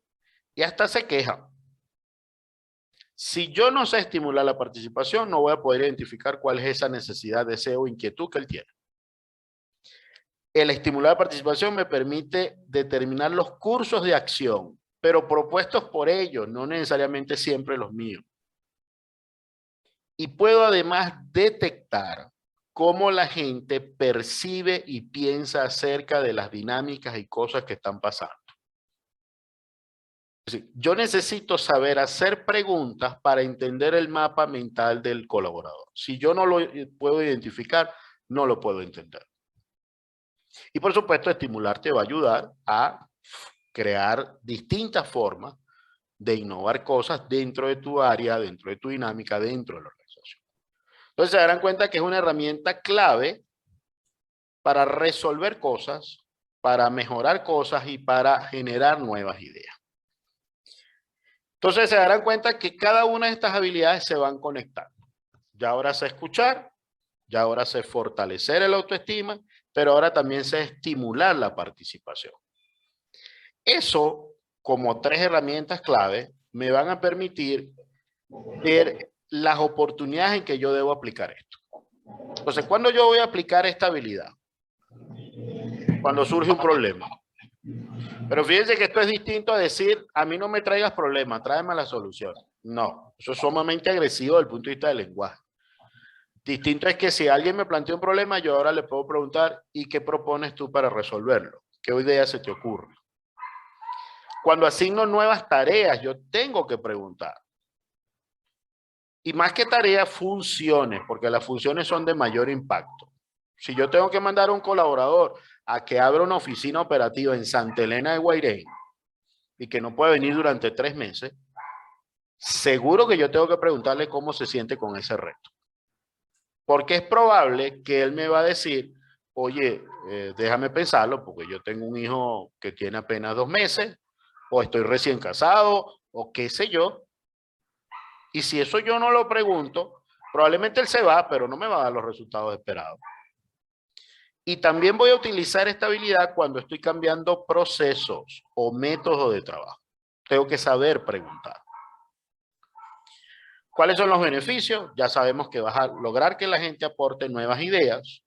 y hasta se quejan. Si yo no sé estimular la participación, no voy a poder identificar cuál es esa necesidad, deseo o inquietud que él tiene. El estimular la participación me permite determinar los cursos de acción, pero propuestos por ellos, no necesariamente siempre los míos. Y puedo además detectar cómo la gente percibe y piensa acerca de las dinámicas y cosas que están pasando. Es decir, yo necesito saber hacer preguntas para entender el mapa mental del colaborador. Si yo no lo puedo identificar, no lo puedo entender. Y por supuesto, estimular te va a ayudar a crear distintas formas de innovar cosas dentro de tu área, dentro de tu dinámica, dentro de la organización. Entonces se darán cuenta que es una herramienta clave para resolver cosas, para mejorar cosas y para generar nuevas ideas. Entonces se darán cuenta que cada una de estas habilidades se van conectando. Ya ahora sé escuchar, ya ahora sé fortalecer el autoestima, pero ahora también sé estimular la participación. Eso, como tres herramientas clave, me van a permitir ver las oportunidades en que yo debo aplicar esto. Entonces, ¿cuándo yo voy a aplicar esta habilidad? Cuando surge un problema. Pero fíjense que esto es distinto a decir, a mí no me traigas problemas, tráeme la solución. No, eso es sumamente agresivo desde el punto de vista del lenguaje. Distinto es que si alguien me plantea un problema, yo ahora le puedo preguntar, ¿y qué propones tú para resolverlo? ¿Qué idea se te ocurre? Cuando asigno nuevas tareas, yo tengo que preguntar. Y más que tareas, funciones, porque las funciones son de mayor impacto. Si yo tengo que mandar a un colaborador a que abra una oficina operativa en Santa Elena de Guairén y que no puede venir durante 3 meses, seguro que yo tengo que preguntarle cómo se siente con ese reto. Porque es probable que él me va a decir, oye, déjame pensarlo, porque yo tengo un hijo que tiene apenas 2 meses, o estoy recién casado, o qué sé yo. Y si eso yo no lo pregunto, probablemente él se va, pero no me va a dar los resultados esperados. Y también voy a utilizar esta habilidad cuando estoy cambiando procesos o métodos de trabajo. Tengo que saber preguntar. ¿Cuáles son los beneficios? Ya sabemos que vas a lograr que la gente aporte nuevas ideas,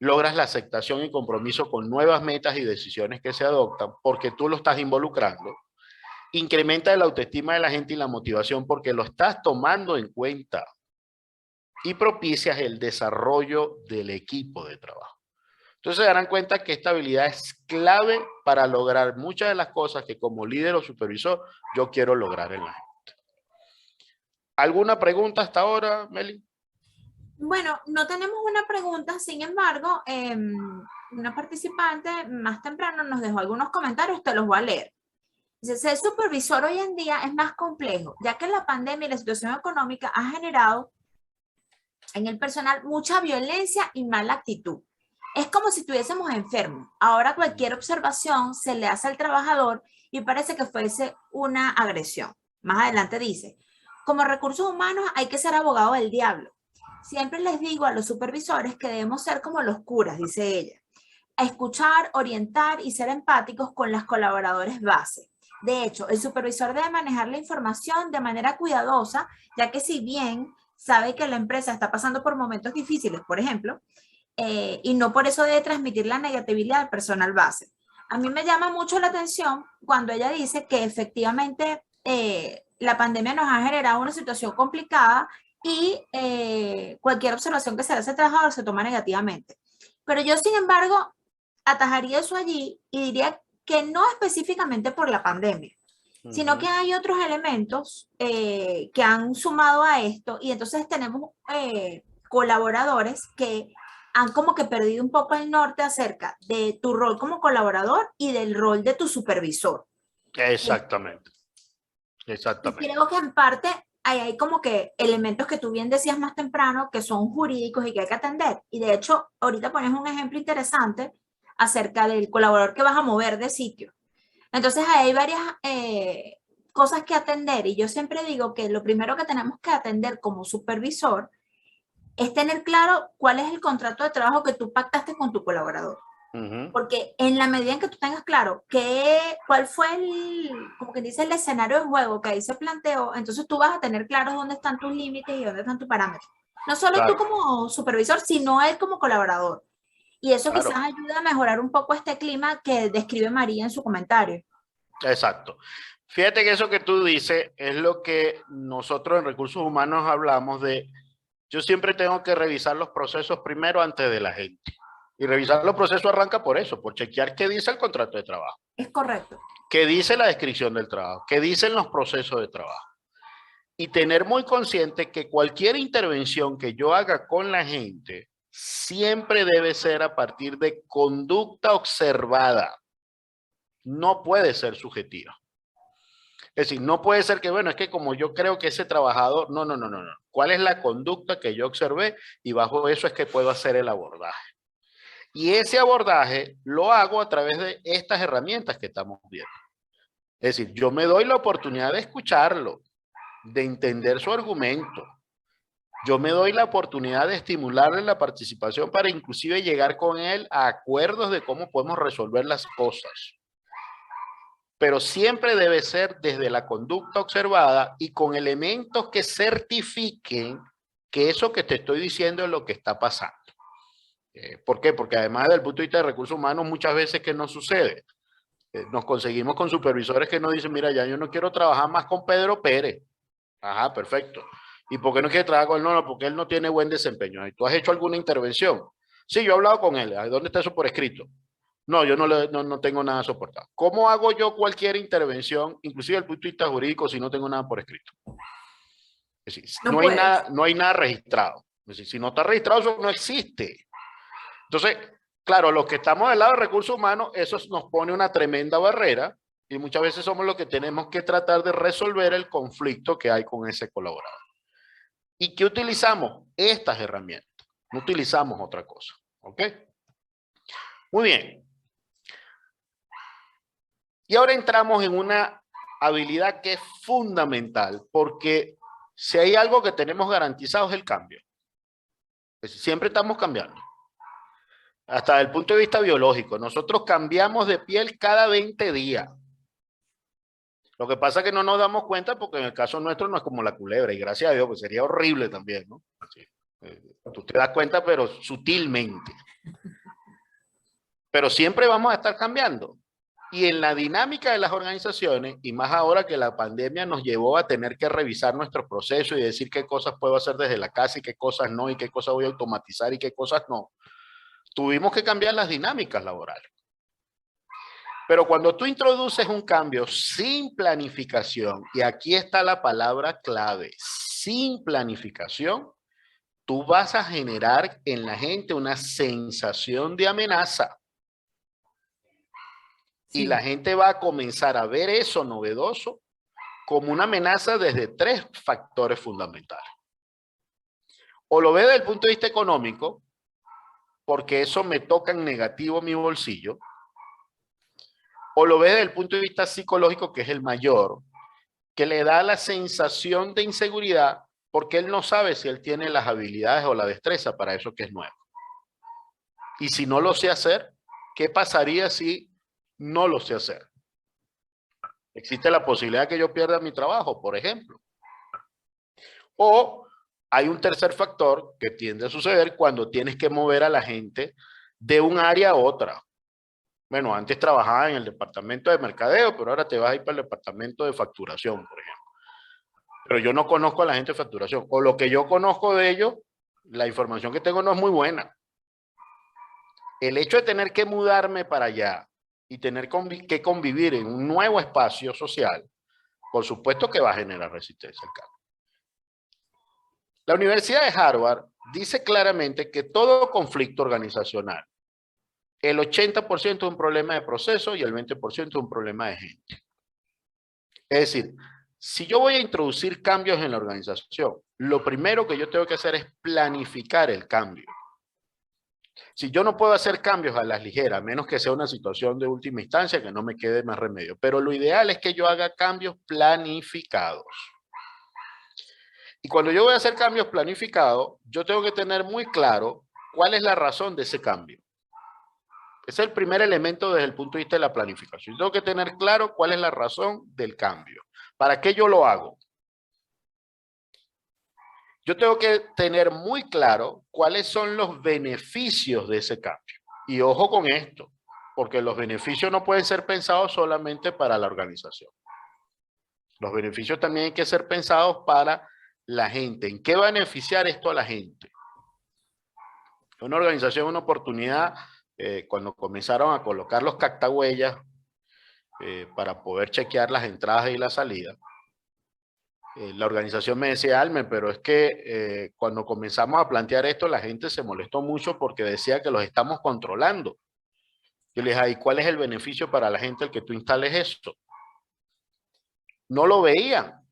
logras la aceptación y compromiso con nuevas metas y decisiones que se adoptan porque tú lo estás involucrando, incrementa la autoestima de la gente y la motivación porque lo estás tomando en cuenta y propicias el desarrollo del equipo de trabajo. Entonces se darán cuenta que esta habilidad es clave para lograr muchas de las cosas que como líder o supervisor yo quiero lograr en la gente. ¿Alguna pregunta hasta ahora, Meli? Bueno, no tenemos una pregunta, sin embargo, una participante más temprano nos dejó algunos comentarios, te los voy a leer. Dice, ser supervisor hoy en día es más complejo, ya que la pandemia y la situación económica ha generado en el personal mucha violencia y mala actitud. Es como si estuviésemos enfermos. Ahora cualquier observación se le hace al trabajador y parece que fuese una agresión. Más adelante dice, como recursos humanos hay que ser abogado del diablo. Siempre les digo a los supervisores que debemos ser como los curas, dice ella, a escuchar, orientar y ser empáticos con los colaboradores base. De hecho, el supervisor debe manejar la información de manera cuidadosa, ya que si bien sabe que la empresa está pasando por momentos difíciles, por ejemplo, y no por eso debe transmitir la negatividad al personal base. A mí me llama mucho la atención cuando ella dice que efectivamente la pandemia nos ha generado una situación complicada y cualquier observación que se le hace al trabajador se toma negativamente. Pero yo, sin embargo, atajaría eso allí y diría que no específicamente por la pandemia, sino que hay otros elementos que han sumado a esto y entonces tenemos colaboradores que han como que perdido un poco el norte acerca de tu rol como colaborador y del rol de tu supervisor. Exactamente. Exactamente. Y creo que en parte hay como que elementos que tú bien decías más temprano que son jurídicos y que hay que atender. Y de hecho, ahorita pones un ejemplo interesante acerca del colaborador que vas a mover de sitio. Entonces hay varias cosas que atender y yo siempre digo que lo primero que tenemos que atender como supervisor es tener claro cuál es el contrato de trabajo que tú pactaste con tu colaborador. Porque en la medida en que tú tengas claro cuál fue como que dice, el escenario de juego que ahí se planteó, entonces tú vas a tener claro dónde están tus límites y dónde están tus parámetros. No solo tú como supervisor, sino él como colaborador. Y eso quizás ayuda a mejorar un poco este clima que describe María en su comentario. Exacto. Fíjate que eso que tú dices es lo que nosotros en recursos humanos hablamos de. Yo siempre tengo que revisar los procesos primero antes de la gente. Y revisar los procesos arranca por eso, por chequear qué dice el contrato de trabajo. Es correcto. Qué dice la descripción del trabajo, qué dicen los procesos de trabajo. Y tener muy consciente que cualquier intervención que yo haga con la gente siempre debe ser a partir de conducta observada. No puede ser subjetiva. Es decir, no puede ser que, bueno, es que como yo creo que ese trabajador, no. ¿Cuál es la conducta que yo observé? Y bajo eso es que puedo hacer el abordaje. Y ese abordaje lo hago a través de estas herramientas que estamos viendo. Es decir, yo me doy la oportunidad de escucharlo, de entender su argumento. Yo me doy la oportunidad de estimularle la participación para inclusive llegar con él a acuerdos de cómo podemos resolver las cosas. Pero siempre debe ser desde la conducta observada y con elementos que certifiquen que eso que te estoy diciendo es lo que está pasando. ¿Por qué? Porque además desde el punto de vista de recursos humanos muchas veces que no sucede. Nos conseguimos con supervisores que nos dicen, mira, ya yo no quiero trabajar más con Pedro Pérez. Ajá, perfecto. ¿Y por qué no quieres trabajar con él? No, porque él no tiene buen desempeño. ¿Y tú has hecho alguna intervención? Sí, yo he hablado con él. ¿Dónde está eso por escrito? No, yo no tengo nada soportado. ¿Cómo hago yo cualquier intervención, inclusive desde el punto de vista jurídico, si no tengo nada por escrito? Es decir, no hay nada registrado. Es decir, si no está registrado, eso no existe. Entonces, claro, los que estamos del lado de recursos humanos, eso nos pone una tremenda barrera y muchas veces somos los que tenemos que tratar de resolver el conflicto que hay con ese colaborador. ¿Y qué utilizamos? Estas herramientas. No utilizamos otra cosa. ¿Ok? Muy bien. Y ahora entramos en una habilidad que es fundamental, porque si hay algo que tenemos garantizado es el cambio. Es decir, siempre estamos cambiando. Hasta desde el punto de vista biológico, nosotros cambiamos de piel cada 20 días. Lo que pasa es que no nos damos cuenta porque en el caso nuestro no es como la culebra, y gracias a Dios, pues sería horrible también, ¿no? Así, tú te das cuenta, pero sutilmente. Pero siempre vamos a estar cambiando. Y en la dinámica de las organizaciones, y más ahora que la pandemia nos llevó a tener que revisar nuestros procesos y decir qué cosas puedo hacer desde la casa y qué cosas no, y qué cosas voy a automatizar y qué cosas no. tuvimos que cambiar las dinámicas laborales. Pero cuando tú introduces un cambio sin planificación, y aquí está la palabra clave, sin planificación, tú vas a generar en la gente una sensación de amenaza. Sí. Y la gente va a comenzar a ver eso novedoso como una amenaza desde 3 factores fundamentales. O lo ve desde el punto de vista económico, porque eso me toca en negativo mi bolsillo. O lo ve desde el punto de vista psicológico, que es el mayor, que le da la sensación de inseguridad porque él no sabe si él tiene las habilidades o la destreza para eso que es nuevo. Y si no lo sé hacer, ¿qué pasaría si no lo sé hacer? Existe la posibilidad que yo pierda mi trabajo, por ejemplo. O hay un tercer factor que tiende a suceder cuando tienes que mover a la gente de un área a otra. Bueno, antes trabajaba en el departamento de mercadeo, pero ahora te vas a ir para el departamento de facturación, por ejemplo. Pero yo no conozco a la gente de facturación. O lo que yo conozco de ellos, la información que tengo no es muy buena. El hecho de tener que mudarme para allá y tener que convivir en un nuevo espacio social, por supuesto que va a generar resistencia al cambio. La Universidad de Harvard dice claramente que todo conflicto organizacional, el 80% es un problema de proceso y el 20% es un problema de gente. Es decir, si yo voy a introducir cambios en la organización, lo primero que yo tengo que hacer es planificar el cambio. Si yo no puedo hacer cambios a las ligeras, a menos que sea una situación de última instancia, que no me quede más remedio. Pero lo ideal es que yo haga cambios planificados. Y cuando yo voy a hacer cambios planificados, yo tengo que tener muy claro cuál es la razón de ese cambio. Ese es el primer elemento desde el punto de vista de la planificación. Yo tengo que tener claro cuál es la razón del cambio. ¿Para qué yo lo hago? Yo tengo que tener muy claro cuáles son los beneficios de ese cambio. Y ojo con esto, porque los beneficios no pueden ser pensados solamente para la organización. Los beneficios también hay que ser pensados para la gente. ¿En qué va a beneficiar esto a la gente? Una organización, una oportunidad, cuando comenzaron a colocar los cactahuellas para poder chequear las entradas y las salidas, la organización me decía, Almen, pero es que cuando comenzamos a plantear esto, la gente se molestó mucho porque decía que los estamos controlando. Yo les dije, ¿y cuál es el beneficio para la gente el que tú instales esto? No lo veían.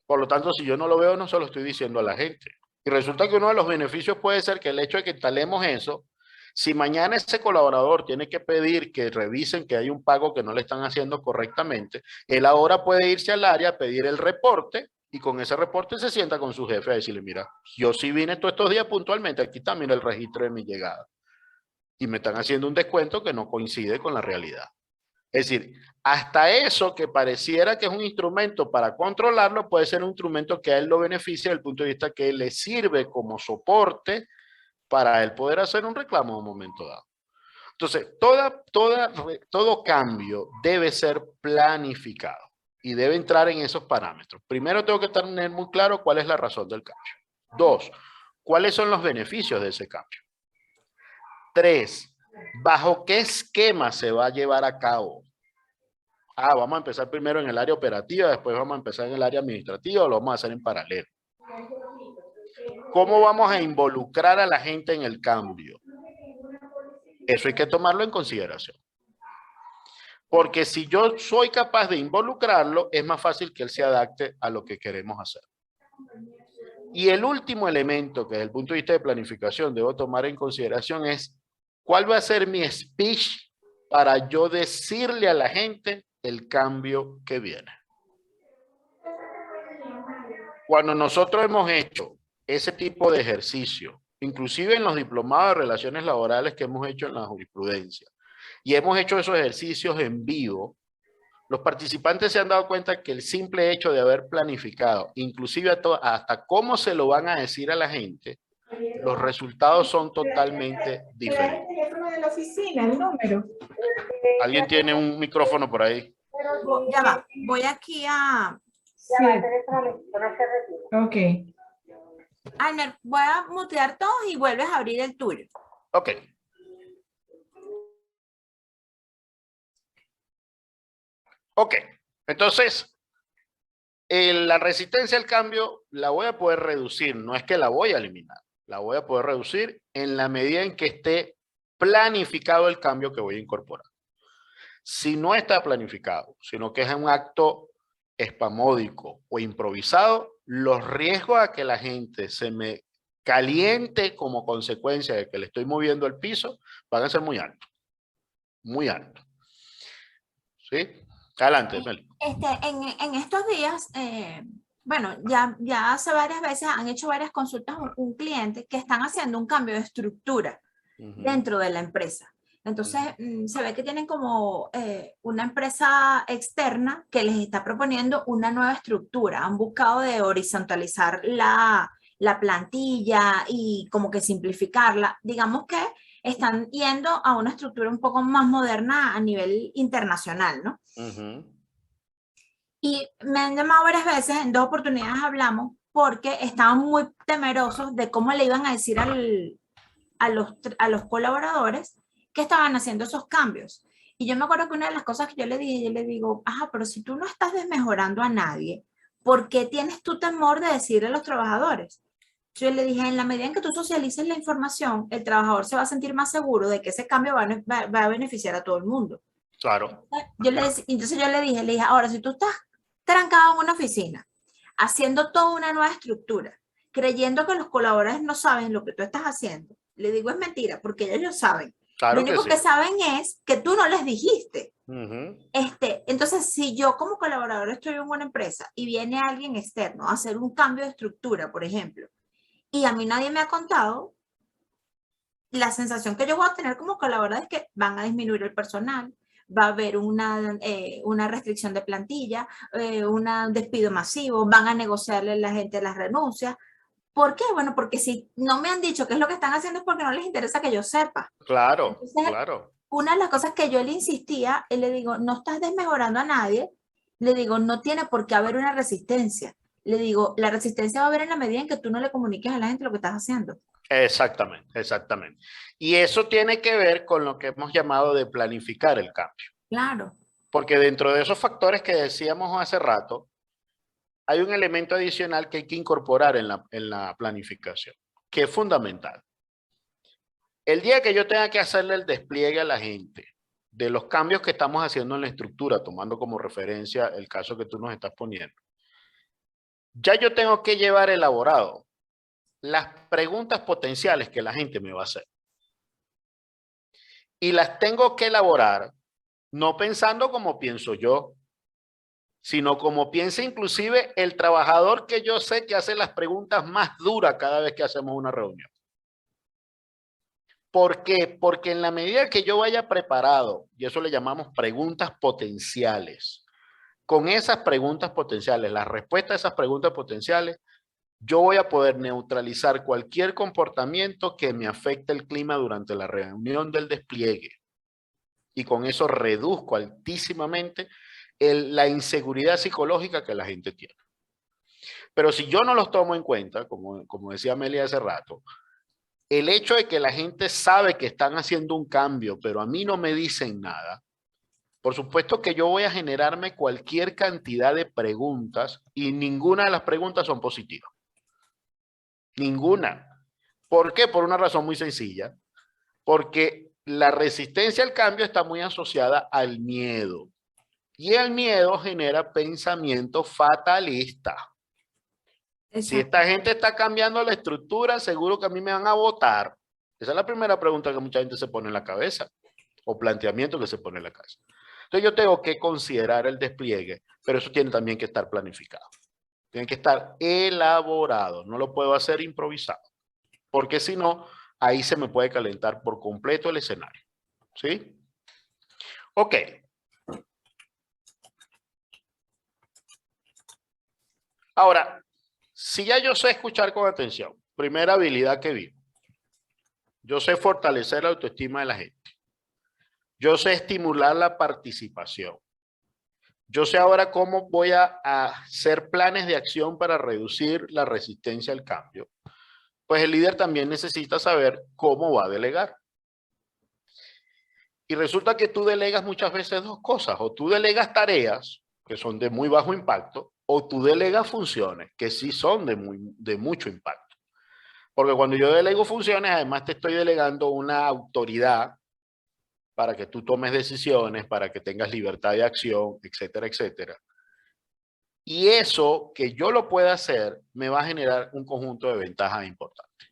Por lo tanto, si yo no lo veo, no se lo estoy diciendo a la gente. Y resulta que uno de los beneficios puede ser que el hecho de que instalemos eso, si mañana ese colaborador tiene que pedir que revisen que hay un pago que no le están haciendo correctamente, él ahora puede irse al área a pedir el reporte y con ese reporte se sienta con su jefe a decirle, mira, yo sí vine todos estos días puntualmente, aquí está, mira el registro de mi llegada. Y me están haciendo un descuento que no coincide con la realidad. Es decir, hasta eso que pareciera que es un instrumento para controlarlo, puede ser un instrumento que a él lo beneficia desde el punto de vista que le sirve como soporte para él poder hacer un reclamo en un momento dado. Entonces, todo cambio debe ser planificado y debe entrar en esos parámetros. Primero tengo que tener muy claro cuál es la razón del cambio. 2, cuáles son los beneficios de ese cambio. 3, ¿bajo qué esquema se va a llevar a cabo? Vamos a empezar primero en el área operativa, después vamos a empezar en el área administrativa o lo vamos a hacer en paralelo. ¿Cómo vamos a involucrar a la gente en el cambio? Eso hay que tomarlo en consideración. Porque si yo soy capaz de involucrarlo, es más fácil que él se adapte a lo que queremos hacer. Y el último elemento que desde el punto de vista de planificación debo tomar en consideración es cuál va a ser mi speech para yo decirle a la gente el cambio que viene. Cuando nosotros hemos hecho ese tipo de ejercicio, inclusive en los diplomados de relaciones laborales que hemos hecho en la jurisprudencia, y hemos hecho esos ejercicios en vivo, los participantes se han dado cuenta que el simple hecho de haber planificado, inclusive hasta cómo se lo van a decir a la gente, los resultados son totalmente diferentes. El teléfono de la oficina, el número. ¿Alguien tiene un micrófono por ahí? Ya va, voy aquí a... Sí. Ok. Almer, voy a mutear todos y vuelves a abrir el tuyo. Ok. Ok, entonces, la resistencia al cambio la voy a poder reducir, no es que la voy a eliminar, la voy a poder reducir en la medida en que esté planificado el cambio que voy a incorporar. Si no está planificado, sino que es un acto espasmódico o improvisado, los riesgos a que la gente se me caliente como consecuencia de que le estoy moviendo el piso van a ser muy altos. Muy altos. ¿Sí? Adelante, Meli. En estos días, bueno, ya hace varias veces han hecho varias consultas a un cliente que están haciendo un cambio de estructura dentro de la empresa. Entonces, se ve que tienen como una empresa externa que les está proponiendo una nueva estructura. Han buscado de horizontalizar la plantilla y como que simplificarla. Digamos que están yendo a una estructura un poco más moderna a nivel internacional, ¿no? Y me han llamado varias veces, en 2 oportunidades hablamos, porque estaban muy temerosos de cómo le iban a decir a los colaboradores que estaban haciendo esos cambios. Y yo me acuerdo que una de las cosas que yo le dije, yo le digo, pero si tú no estás desmejorando a nadie, ¿por qué tienes tu temor de decirle a los trabajadores? Yo le dije, en la medida en que tú socialices la información, el trabajador se va a sentir más seguro de que ese cambio va a beneficiar a todo el mundo. Claro. Entonces yo le dije, ahora, si tú estás trancado en una oficina, haciendo toda una nueva estructura, creyendo que los colaboradores no saben lo que tú estás haciendo, le digo, es mentira, porque ellos lo saben. Claro, lo único que saben es que tú no les dijiste. Entonces, si yo como colaborador estoy en una empresa y viene alguien externo a hacer un cambio de estructura, por ejemplo, y a mí nadie me ha contado, la sensación que yo voy a tener como colaborador es que van a disminuir el personal, va a haber una restricción de plantilla, un despido masivo, van a negociarle a la gente las renuncias. ¿Por qué? Bueno, porque si no me han dicho qué es lo que están haciendo es porque no les interesa que yo sepa. Claro, entonces, claro. Una de las cosas que yo le insistía, le digo, no estás desmejorando a nadie, le digo, no tiene por qué haber una resistencia. Le digo, la resistencia va a haber en la medida en que tú no le comuniques a la gente lo que estás haciendo. Exactamente, exactamente. Y eso tiene que ver con lo que hemos llamado de planificar el cambio. Claro. Porque dentro de esos factores que decíamos hace rato, hay un elemento adicional que hay que incorporar en la planificación, que es fundamental. El día que yo tenga que hacerle el despliegue a la gente de los cambios que estamos haciendo en la estructura, tomando como referencia el caso que tú nos estás poniendo, ya yo tengo que llevar elaborado las preguntas potenciales que la gente me va a hacer. Y las tengo que elaborar no pensando como pienso yo, sino como piensa inclusive el trabajador que yo sé que hace las preguntas más duras cada vez que hacemos una reunión. ¿Por qué? Porque en la medida que yo vaya preparado, y eso le llamamos preguntas potenciales, con esas preguntas potenciales, la respuesta a esas preguntas potenciales, yo voy a poder neutralizar cualquier comportamiento que me afecte el clima durante la reunión del despliegue. Y con eso reduzco altísimamente la inseguridad psicológica que la gente tiene. Pero si yo no los tomo en cuenta, como decía Amelia hace rato, el hecho de que la gente sabe que están haciendo un cambio, pero a mí no me dicen nada, por supuesto que yo voy a generarme cualquier cantidad de preguntas y ninguna de las preguntas son positivas. Ninguna. ¿Por qué? Por una razón muy sencilla. Porque la resistencia al cambio está muy asociada al miedo. Y el miedo genera pensamiento fatalista. Exacto. Si esta gente está cambiando la estructura, seguro que a mí me van a votar. Esa es la primera pregunta que mucha gente se pone en la cabeza. O planteamiento que se pone en la cabeza. Entonces yo tengo que considerar el despliegue, pero eso tiene también que estar planificado. Tiene que estar elaborado. No lo puedo hacer improvisado. Porque si no, ahí se me puede calentar por completo el escenario. ¿Sí? Ok. Ahora, si ya yo sé escuchar con atención, primera habilidad que vi. Yo sé fortalecer la autoestima de la gente. Yo sé estimular la participación. Yo sé ahora cómo voy a hacer planes de acción para reducir la resistencia al cambio. Pues el líder también necesita saber cómo va a delegar. Y resulta que tú delegas muchas veces dos cosas, o tú delegas tareas que son de muy bajo impacto, o tú delegas funciones que sí son de mucho impacto. Porque cuando yo delego funciones, además te estoy delegando una autoridad para que tú tomes decisiones, para que tengas libertad de acción, etcétera, etcétera. Y eso, que yo lo pueda hacer, me va a generar un conjunto de ventajas importantes.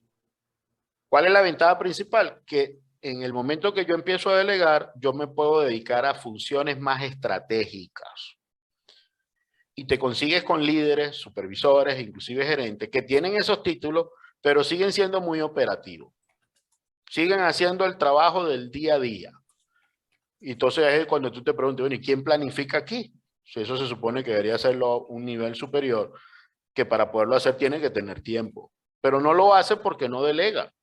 ¿Cuál es la ventaja principal? Que en el momento que yo empiezo a delegar, yo me puedo dedicar a funciones más estratégicas. Y te consigues con líderes, supervisores, inclusive gerentes, que tienen esos títulos, pero siguen siendo muy operativos. Siguen haciendo el trabajo del día a día. Y entonces es cuando tú te preguntas, bueno, ¿y quién planifica aquí? Eso se supone que debería hacerlo a un nivel superior, que para poderlo hacer tiene que tener tiempo. Pero no lo hace porque no delega.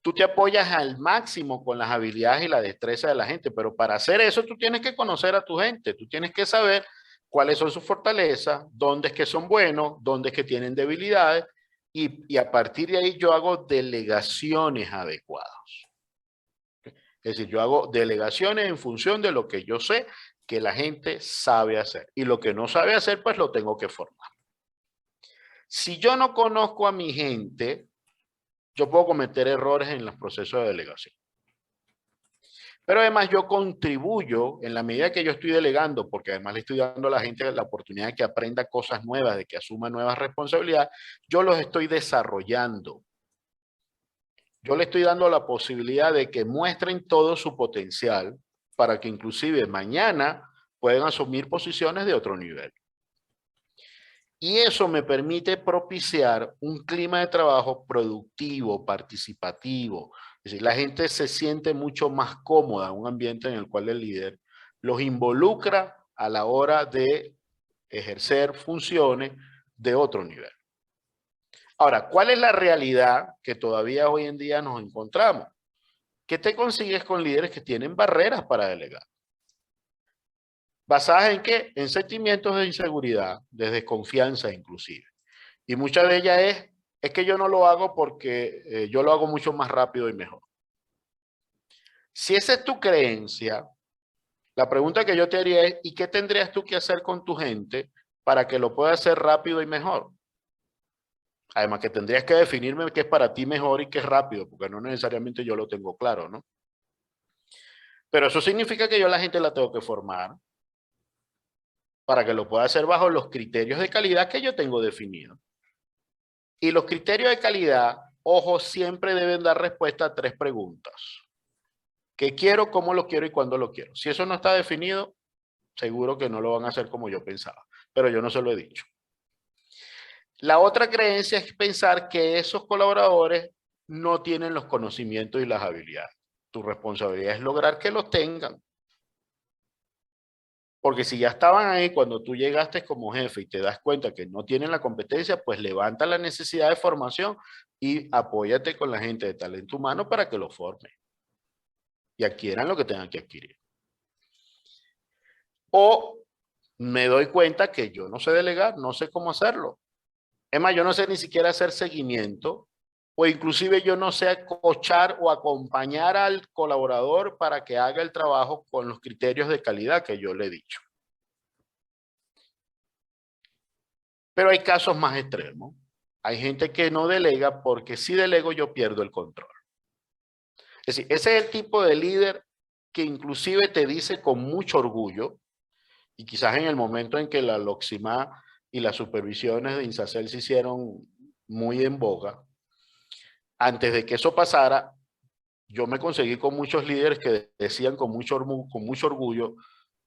Tú te apoyas al máximo con las habilidades y la destreza de la gente, pero para hacer eso tú tienes que conocer a tu gente, tú tienes que saber cuáles son sus fortalezas, dónde es que son buenos, dónde es que tienen debilidades, y a partir de ahí yo hago delegaciones adecuadas. Es decir, yo hago delegaciones en función de lo que yo sé que la gente sabe hacer, y lo que no sabe hacer, pues lo tengo que formar. Si yo no conozco a mi gente, yo puedo cometer errores en los procesos de delegación. Pero además yo contribuyo en la medida que yo estoy delegando, porque además le estoy dando a la gente la oportunidad de que aprenda cosas nuevas, de que asuma nuevas responsabilidades, yo los estoy desarrollando. Yo le estoy dando la posibilidad de que muestren todo su potencial para que inclusive mañana puedan asumir posiciones de otro nivel. Y eso me permite propiciar un clima de trabajo productivo, participativo. Es decir, la gente se siente mucho más cómoda en un ambiente en el cual el líder los involucra a la hora de ejercer funciones de otro nivel. Ahora, ¿cuál es la realidad que todavía hoy en día nos encontramos? ¿Qué te consigues con líderes que tienen barreras para delegar? ¿Basadas en qué? En sentimientos de inseguridad, de desconfianza inclusive. Y muchas de ellas es que yo no lo hago porque yo lo hago mucho más rápido y mejor. Si esa es tu creencia, la pregunta que yo te haría es, ¿y qué tendrías tú que hacer con tu gente para que lo puedas hacer rápido y mejor? Además que tendrías que definirme qué es para ti mejor y qué es rápido, porque no necesariamente yo lo tengo claro, ¿no? Pero eso significa que yo a la gente la tengo que formar para que lo pueda hacer bajo los criterios de calidad que yo tengo definidos. Y los criterios de calidad, ojo, siempre deben dar respuesta a 3 preguntas. ¿Qué quiero, cómo lo quiero y cuándo lo quiero? Si eso no está definido, seguro que no lo van a hacer como yo pensaba, pero yo no se lo he dicho. La otra creencia es pensar que esos colaboradores no tienen los conocimientos y las habilidades. Tu responsabilidad es lograr que los tengan. Porque si ya estaban ahí cuando tú llegaste como jefe y te das cuenta que no tienen la competencia, pues levanta la necesidad de formación y apóyate con la gente de talento humano para que lo forme y adquieran lo que tengan que adquirir. O me doy cuenta que yo no sé delegar, no sé cómo hacerlo. Es más, yo no sé ni siquiera hacer seguimiento, o inclusive yo no sé coachar o acompañar al colaborador para que haga el trabajo con los criterios de calidad que yo le he dicho. Pero hay casos más extremos. Hay gente que no delega porque si delego yo pierdo el control. Es decir, ese es el tipo de líder que inclusive te dice con mucho orgullo, y quizás en el momento en que la Loximá y las supervisiones de INSACEL se hicieron muy en boga, antes de que eso pasara, yo me conseguí con muchos líderes que decían con mucho orgullo,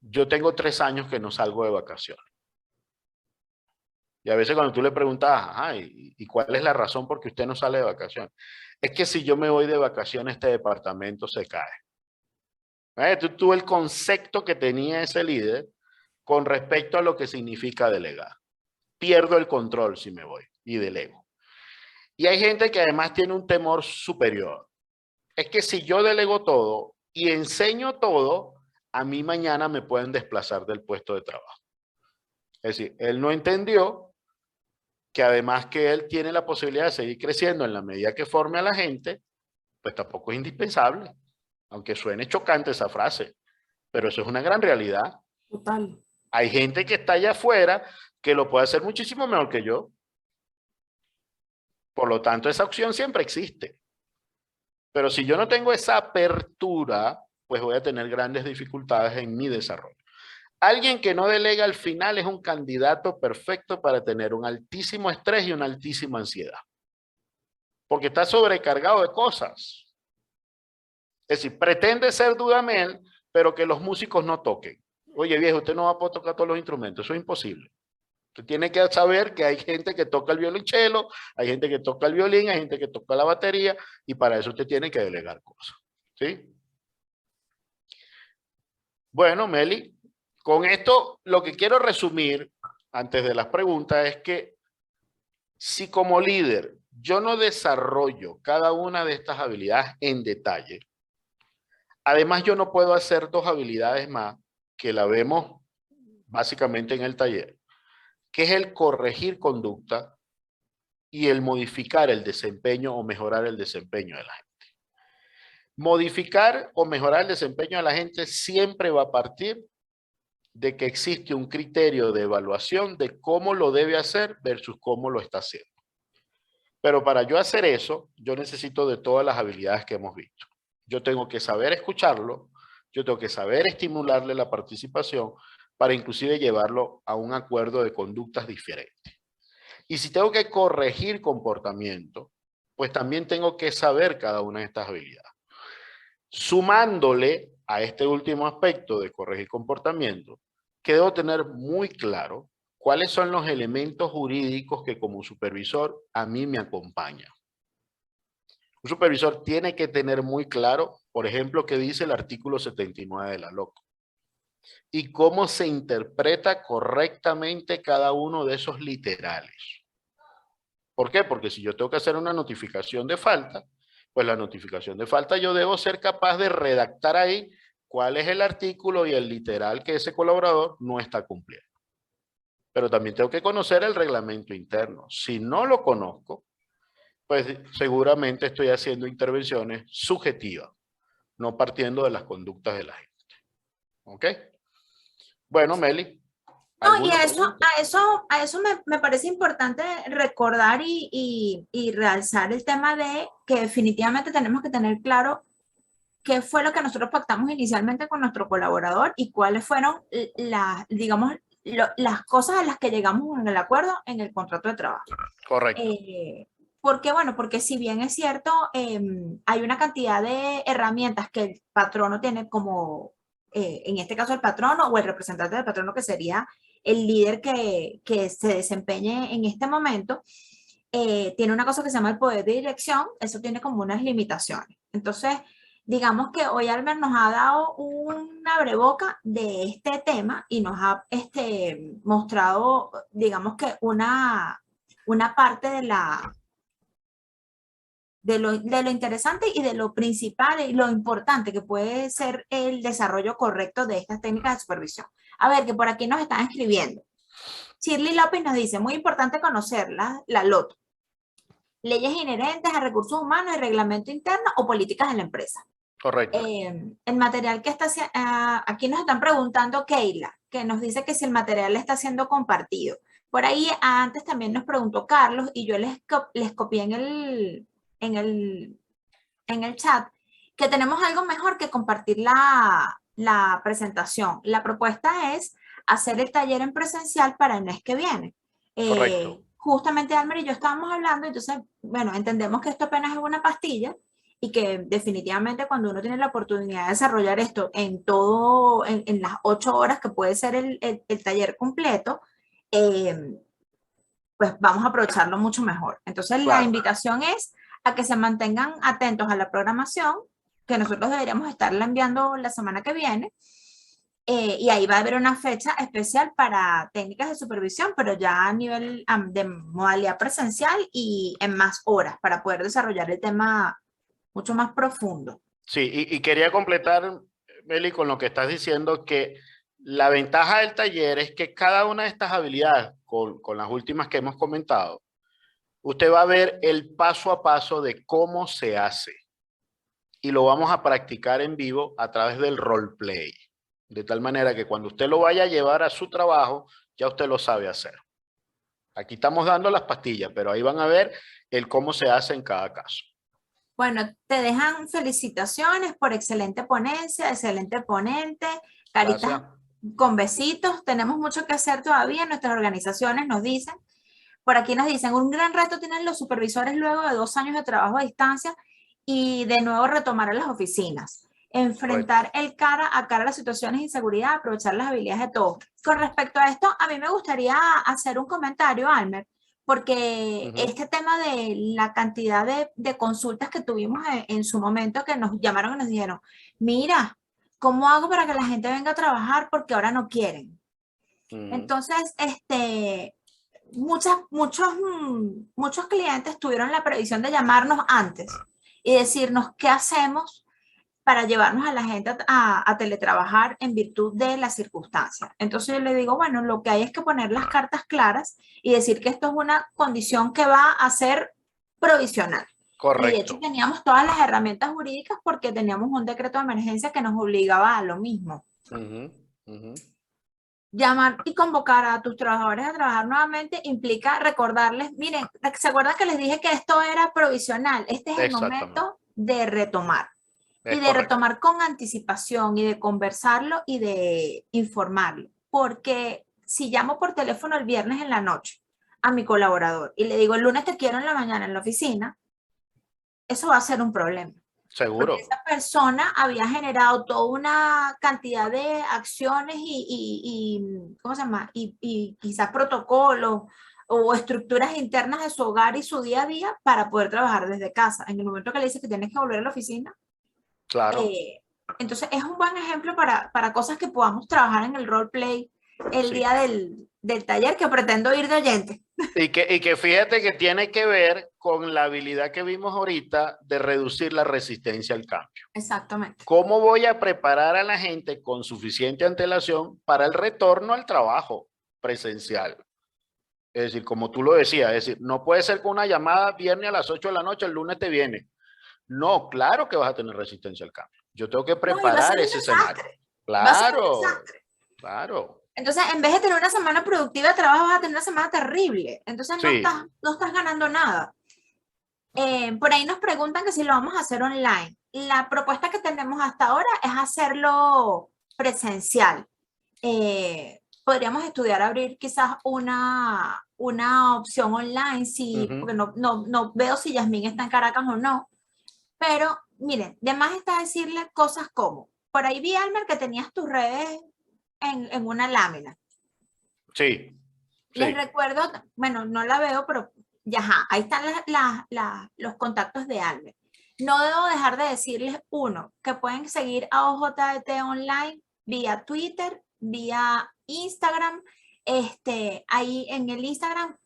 yo tengo 3 años que no salgo de vacaciones. Y a veces cuando tú le preguntas, ¿y cuál es la razón por qué usted no sale de vacaciones? Es que si yo me voy de vacaciones, este departamento se cae. Tú el concepto que tenía ese líder con respecto a lo que significa delegar. Pierdo el control si me voy y delego. Y hay gente que además tiene un temor superior. Es que si yo delego todo y enseño todo, a mí mañana me pueden desplazar del puesto de trabajo. Es decir, él no entendió que además que él tiene la posibilidad de seguir creciendo en la medida que forme a la gente, pues tampoco es indispensable. Aunque suene chocante esa frase, pero eso es una gran realidad. Total. Hay gente que está allá afuera que lo puede hacer muchísimo mejor que yo. Por lo tanto, esa opción siempre existe. Pero si yo no tengo esa apertura, pues voy a tener grandes dificultades en mi desarrollo. Alguien que no delega al final es un candidato perfecto para tener un altísimo estrés y una altísima ansiedad. Porque está sobrecargado de cosas. Es decir, pretende ser Dudamel, pero que los músicos no toquen. Oye, viejo, usted no va a poder tocar todos los instrumentos, eso es imposible. Usted tiene que saber que hay gente que toca el violonchelo, hay gente que toca el violín, hay gente que toca la batería, y para eso usted tiene que delegar cosas. ¿Sí? Bueno, Meli, con esto lo que quiero resumir, antes de las preguntas, es que si como líder yo no desarrollo cada una de estas habilidades en detalle, además yo no puedo hacer dos habilidades más que la vemos básicamente en el taller, que es el corregir conducta y el modificar el desempeño o mejorar el desempeño de la gente. Modificar o mejorar el desempeño de la gente siempre va a partir de que existe un criterio de evaluación de cómo lo debe hacer versus cómo lo está haciendo. Pero para yo hacer eso, yo necesito de todas las habilidades que hemos visto. Yo tengo que saber escucharlo, yo tengo que saber estimularle la participación para inclusive llevarlo a un acuerdo de conductas diferentes. Y si tengo que corregir comportamiento, pues también tengo que saber cada una de estas habilidades. Sumándole a este último aspecto de corregir comportamiento, que debo tener muy claro cuáles son los elementos jurídicos que como supervisor a mí me acompañan. Un supervisor tiene que tener muy claro, por ejemplo, qué dice el artículo 79 de la LOC y cómo se interpreta correctamente cada uno de esos literales. ¿Por qué? Porque si yo tengo que hacer una notificación de falta, pues la notificación de falta yo debo ser capaz de redactar ahí cuál es el artículo y el literal que ese colaborador no está cumpliendo. Pero también tengo que conocer el reglamento interno. Si no lo conozco, pues seguramente estoy haciendo intervenciones subjetivas, no partiendo de las conductas de la gente. ¿Ok? Bueno, Meli. No, y a eso me parece importante recordar y realzar el tema de que definitivamente tenemos que tener claro qué fue lo que nosotros pactamos inicialmente con nuestro colaborador y cuáles fueron digamos, las cosas a las que llegamos en el acuerdo en el contrato de trabajo. Correcto. Porque, bueno, porque si bien es cierto, hay una cantidad de herramientas que el patrono tiene como, en este caso el patrono o el representante del patrono, que sería el líder que se desempeñe en este momento, tiene una cosa que se llama el poder de dirección, eso tiene como unas limitaciones. Entonces, digamos que hoy Albert nos ha dado una abreboca de este tema y nos ha mostrado, digamos que una parte de lo interesante y de lo principal y lo importante que puede ser el desarrollo correcto de estas técnicas de supervisión. A ver, que por aquí nos están escribiendo. Shirley López nos dice, muy importante conocer la LOT. Leyes inherentes a recursos humanos y reglamento interno o políticas de la empresa. Correcto. El material que está, aquí nos están preguntando Keila, que nos dice que si el material está siendo compartido. Por ahí antes también nos preguntó Carlos y yo les copié en el chat que tenemos algo mejor que compartir la presentación. La propuesta es hacer el taller en presencial para el mes que viene. Correcto. Justamente Almer y yo estábamos hablando, entonces, bueno, entendemos que esto apenas es una pastilla y que definitivamente cuando uno tiene la oportunidad de desarrollar esto en las 8 horas que puede ser el taller completo, pues vamos a aprovecharlo mucho mejor. Entonces, claro, la invitación es a que se mantengan atentos a la programación, que nosotros deberíamos estarla enviando la semana que viene, y ahí va a haber una fecha especial para técnicas de supervisión, pero ya a nivel de modalidad presencial y en más horas, para poder desarrollar el tema mucho más profundo. Sí, y quería completar, Meli, con lo que estás diciendo, que la ventaja del taller es que cada una de estas habilidades, con las últimas que hemos comentado, usted va a ver el paso a paso de cómo se hace. y lo vamos a practicar en vivo a través del roleplay. De tal manera que cuando usted lo vaya a llevar a su trabajo, ya usted lo sabe hacer. Aquí estamos dando las pastillas, pero ahí van a ver el cómo se hace en cada caso. Bueno, te dejan felicitaciones por excelente ponencia, excelente ponente, caritas Gracias. con besitos. Tenemos mucho que hacer todavía. Nuestras organizaciones nos dicen, por aquí nos dicen, un gran reto tienen los supervisores luego de 2 años de trabajo a distancia y de nuevo retomar a las oficinas. Enfrentar el cara a cara las situaciones de inseguridad, aprovechar las habilidades de todos. Con respecto a esto, a mí me gustaría hacer un comentario, Almer, porque este tema de la cantidad de consultas que tuvimos en su momento, que nos llamaron y nos dijeron, mira, ¿cómo hago para que la gente venga a trabajar? Porque ahora no quieren. Entonces, muchos clientes tuvieron la previsión de llamarnos antes y decirnos qué hacemos para llevarnos a la gente a teletrabajar en virtud de las circunstancias. Entonces yo le digo, bueno, lo que hay es que poner las cartas claras y decir que esto es una condición que va a ser provisional. Correcto. Y de hecho teníamos todas las herramientas jurídicas porque teníamos un decreto de emergencia que nos obligaba a lo mismo. Llamar y convocar a tus trabajadores a trabajar nuevamente implica recordarles, miren, ¿se acuerdan que les dije que esto era provisional? Este es el momento de retomar. Y de retomar con anticipación y de conversarlo y de informarlo. Porque si llamo por teléfono el viernes en la noche a mi colaborador y le digo el lunes te quiero en la mañana en la oficina, eso va a ser un problema. Seguro. Porque esa persona había generado toda una cantidad de acciones ¿cómo se llama? Y quizás protocolos o estructuras internas de su hogar y su día a día para poder trabajar desde casa. En el momento que le dices que tienes que volver a la oficina, claro. Entonces es un buen ejemplo para cosas que podamos trabajar en el roleplay el día del taller, que pretendo ir de oyente. Y que fíjate que tiene que ver con la habilidad que vimos ahorita de reducir la resistencia al cambio. Exactamente. ¿Cómo voy a preparar a la gente con suficiente antelación para el retorno al trabajo presencial? Es decir, como tú lo decías, es decir, no puede ser con una llamada viernes a las 8 de la noche, el lunes te viene. No, claro que vas a tener resistencia al cambio. Yo tengo que preparar ese escenario. Claro, claro. Entonces, en vez de tener una semana productiva de trabajo, vas a tener una semana terrible. Entonces, no estás ganando nada. Por ahí nos preguntan que si lo vamos a hacer online. La propuesta que tenemos hasta ahora es hacerlo presencial. Podríamos estudiar abrir quizás una opción online, porque no veo si Yasmín está en Caracas o no. Pero, miren, de más está decirle cosas como, por ahí vi, Almer, que tenías tus redes en una lámina. Sí. Les recuerdo, bueno, no la veo, pero ya, ahí están los contactos de Almer. No debo dejar de decirles, uno, que pueden seguir a OJT Online vía Twitter, vía Instagram. Ahí en el Instagram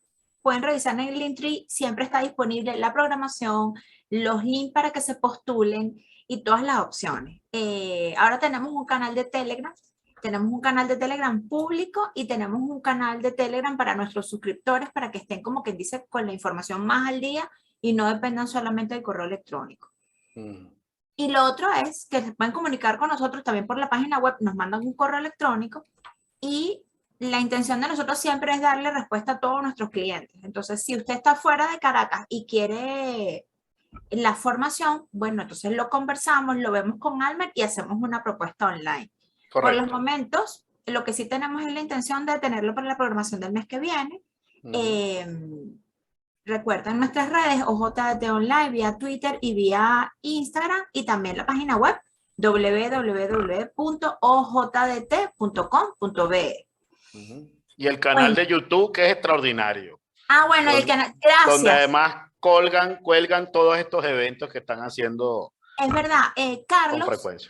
pueden revisar en el Linktree, siempre está disponible la programación, los links para que se postulen y todas las opciones. Ahora tenemos un canal de Telegram. Tenemos un canal de Telegram público y tenemos un canal de Telegram para nuestros suscriptores para que estén, como quien dice, con la información más al día y no dependan solamente del correo electrónico. Y lo otro es que se pueden comunicar con nosotros también por la página web, nos mandan un correo electrónico y la intención de nosotros siempre es darle respuesta a todos nuestros clientes. Entonces, si usted está fuera de Caracas y quiere la formación, bueno, entonces lo conversamos, lo vemos con Almer y hacemos una propuesta online. Correcto. Por los momentos, lo que sí tenemos es la intención de tenerlo para la programación del mes que viene. Recuerden nuestras redes, OJT Online, vía Twitter y vía Instagram, y también la página web www.ojdt.com.be. Y el canal de YouTube, que es extraordinario. Bueno, el canal, gracias. Donde además cuelgan todos estos eventos que están haciendo. Es verdad, Carlos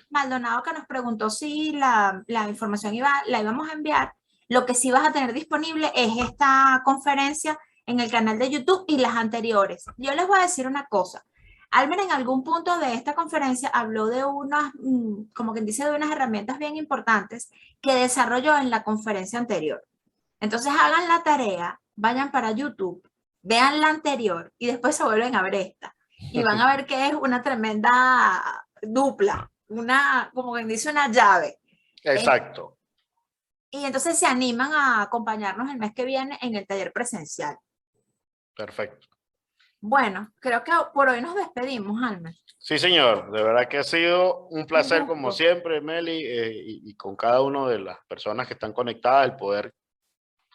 Maldonado, que nos preguntó si la información la íbamos a enviar. Lo que sí vas a tener disponible es esta conferencia en el canal de YouTube y las anteriores. Yo les voy a decir una cosa. Almer en algún punto de esta conferencia habló de unas, como quien dice, de unas herramientas bien importantes que desarrolló en la conferencia anterior. Entonces hagan la tarea, vayan para YouTube, vean la anterior y después se vuelven a ver esta. Y van a ver que es una tremenda dupla, como quien dice, una llave. Exacto. Y entonces se animan a acompañarnos el mes que viene en el taller presencial. Perfecto. Bueno, creo que por hoy nos despedimos, Almer. Sí, señor. De verdad que ha sido un placer, como siempre, Meli, y con cada una de las personas que están conectadas, el poder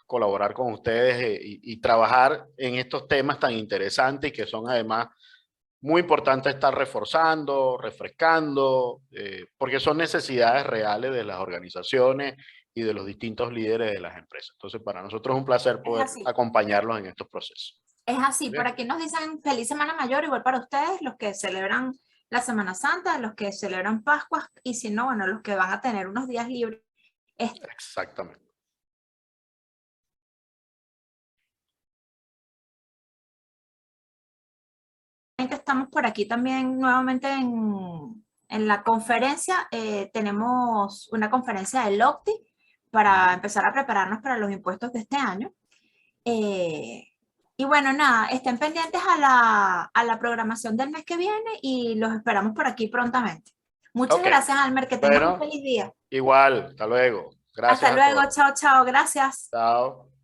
colaborar con ustedes y trabajar en estos temas tan interesantes y que son además muy importantes estar reforzando, refrescando, porque son necesidades reales de las organizaciones y de los distintos líderes de las empresas. Entonces, para nosotros es un placer poder acompañarlos en estos procesos. Es así, por aquí nos dicen feliz Semana Mayor, igual para ustedes, los que celebran la Semana Santa, los que celebran Pascuas, y si no, bueno, los que van a tener unos días libres. Exactamente. Estamos por aquí también nuevamente en la conferencia. Tenemos una conferencia del OCTI para empezar a prepararnos para los impuestos de este año. Y bueno, nada, estén pendientes a la programación del mes que viene y los esperamos por aquí prontamente. Muchas gracias, Almer, que tengas un feliz día. Igual, hasta luego. Gracias. Hasta luego, chao, chao, gracias. Chao.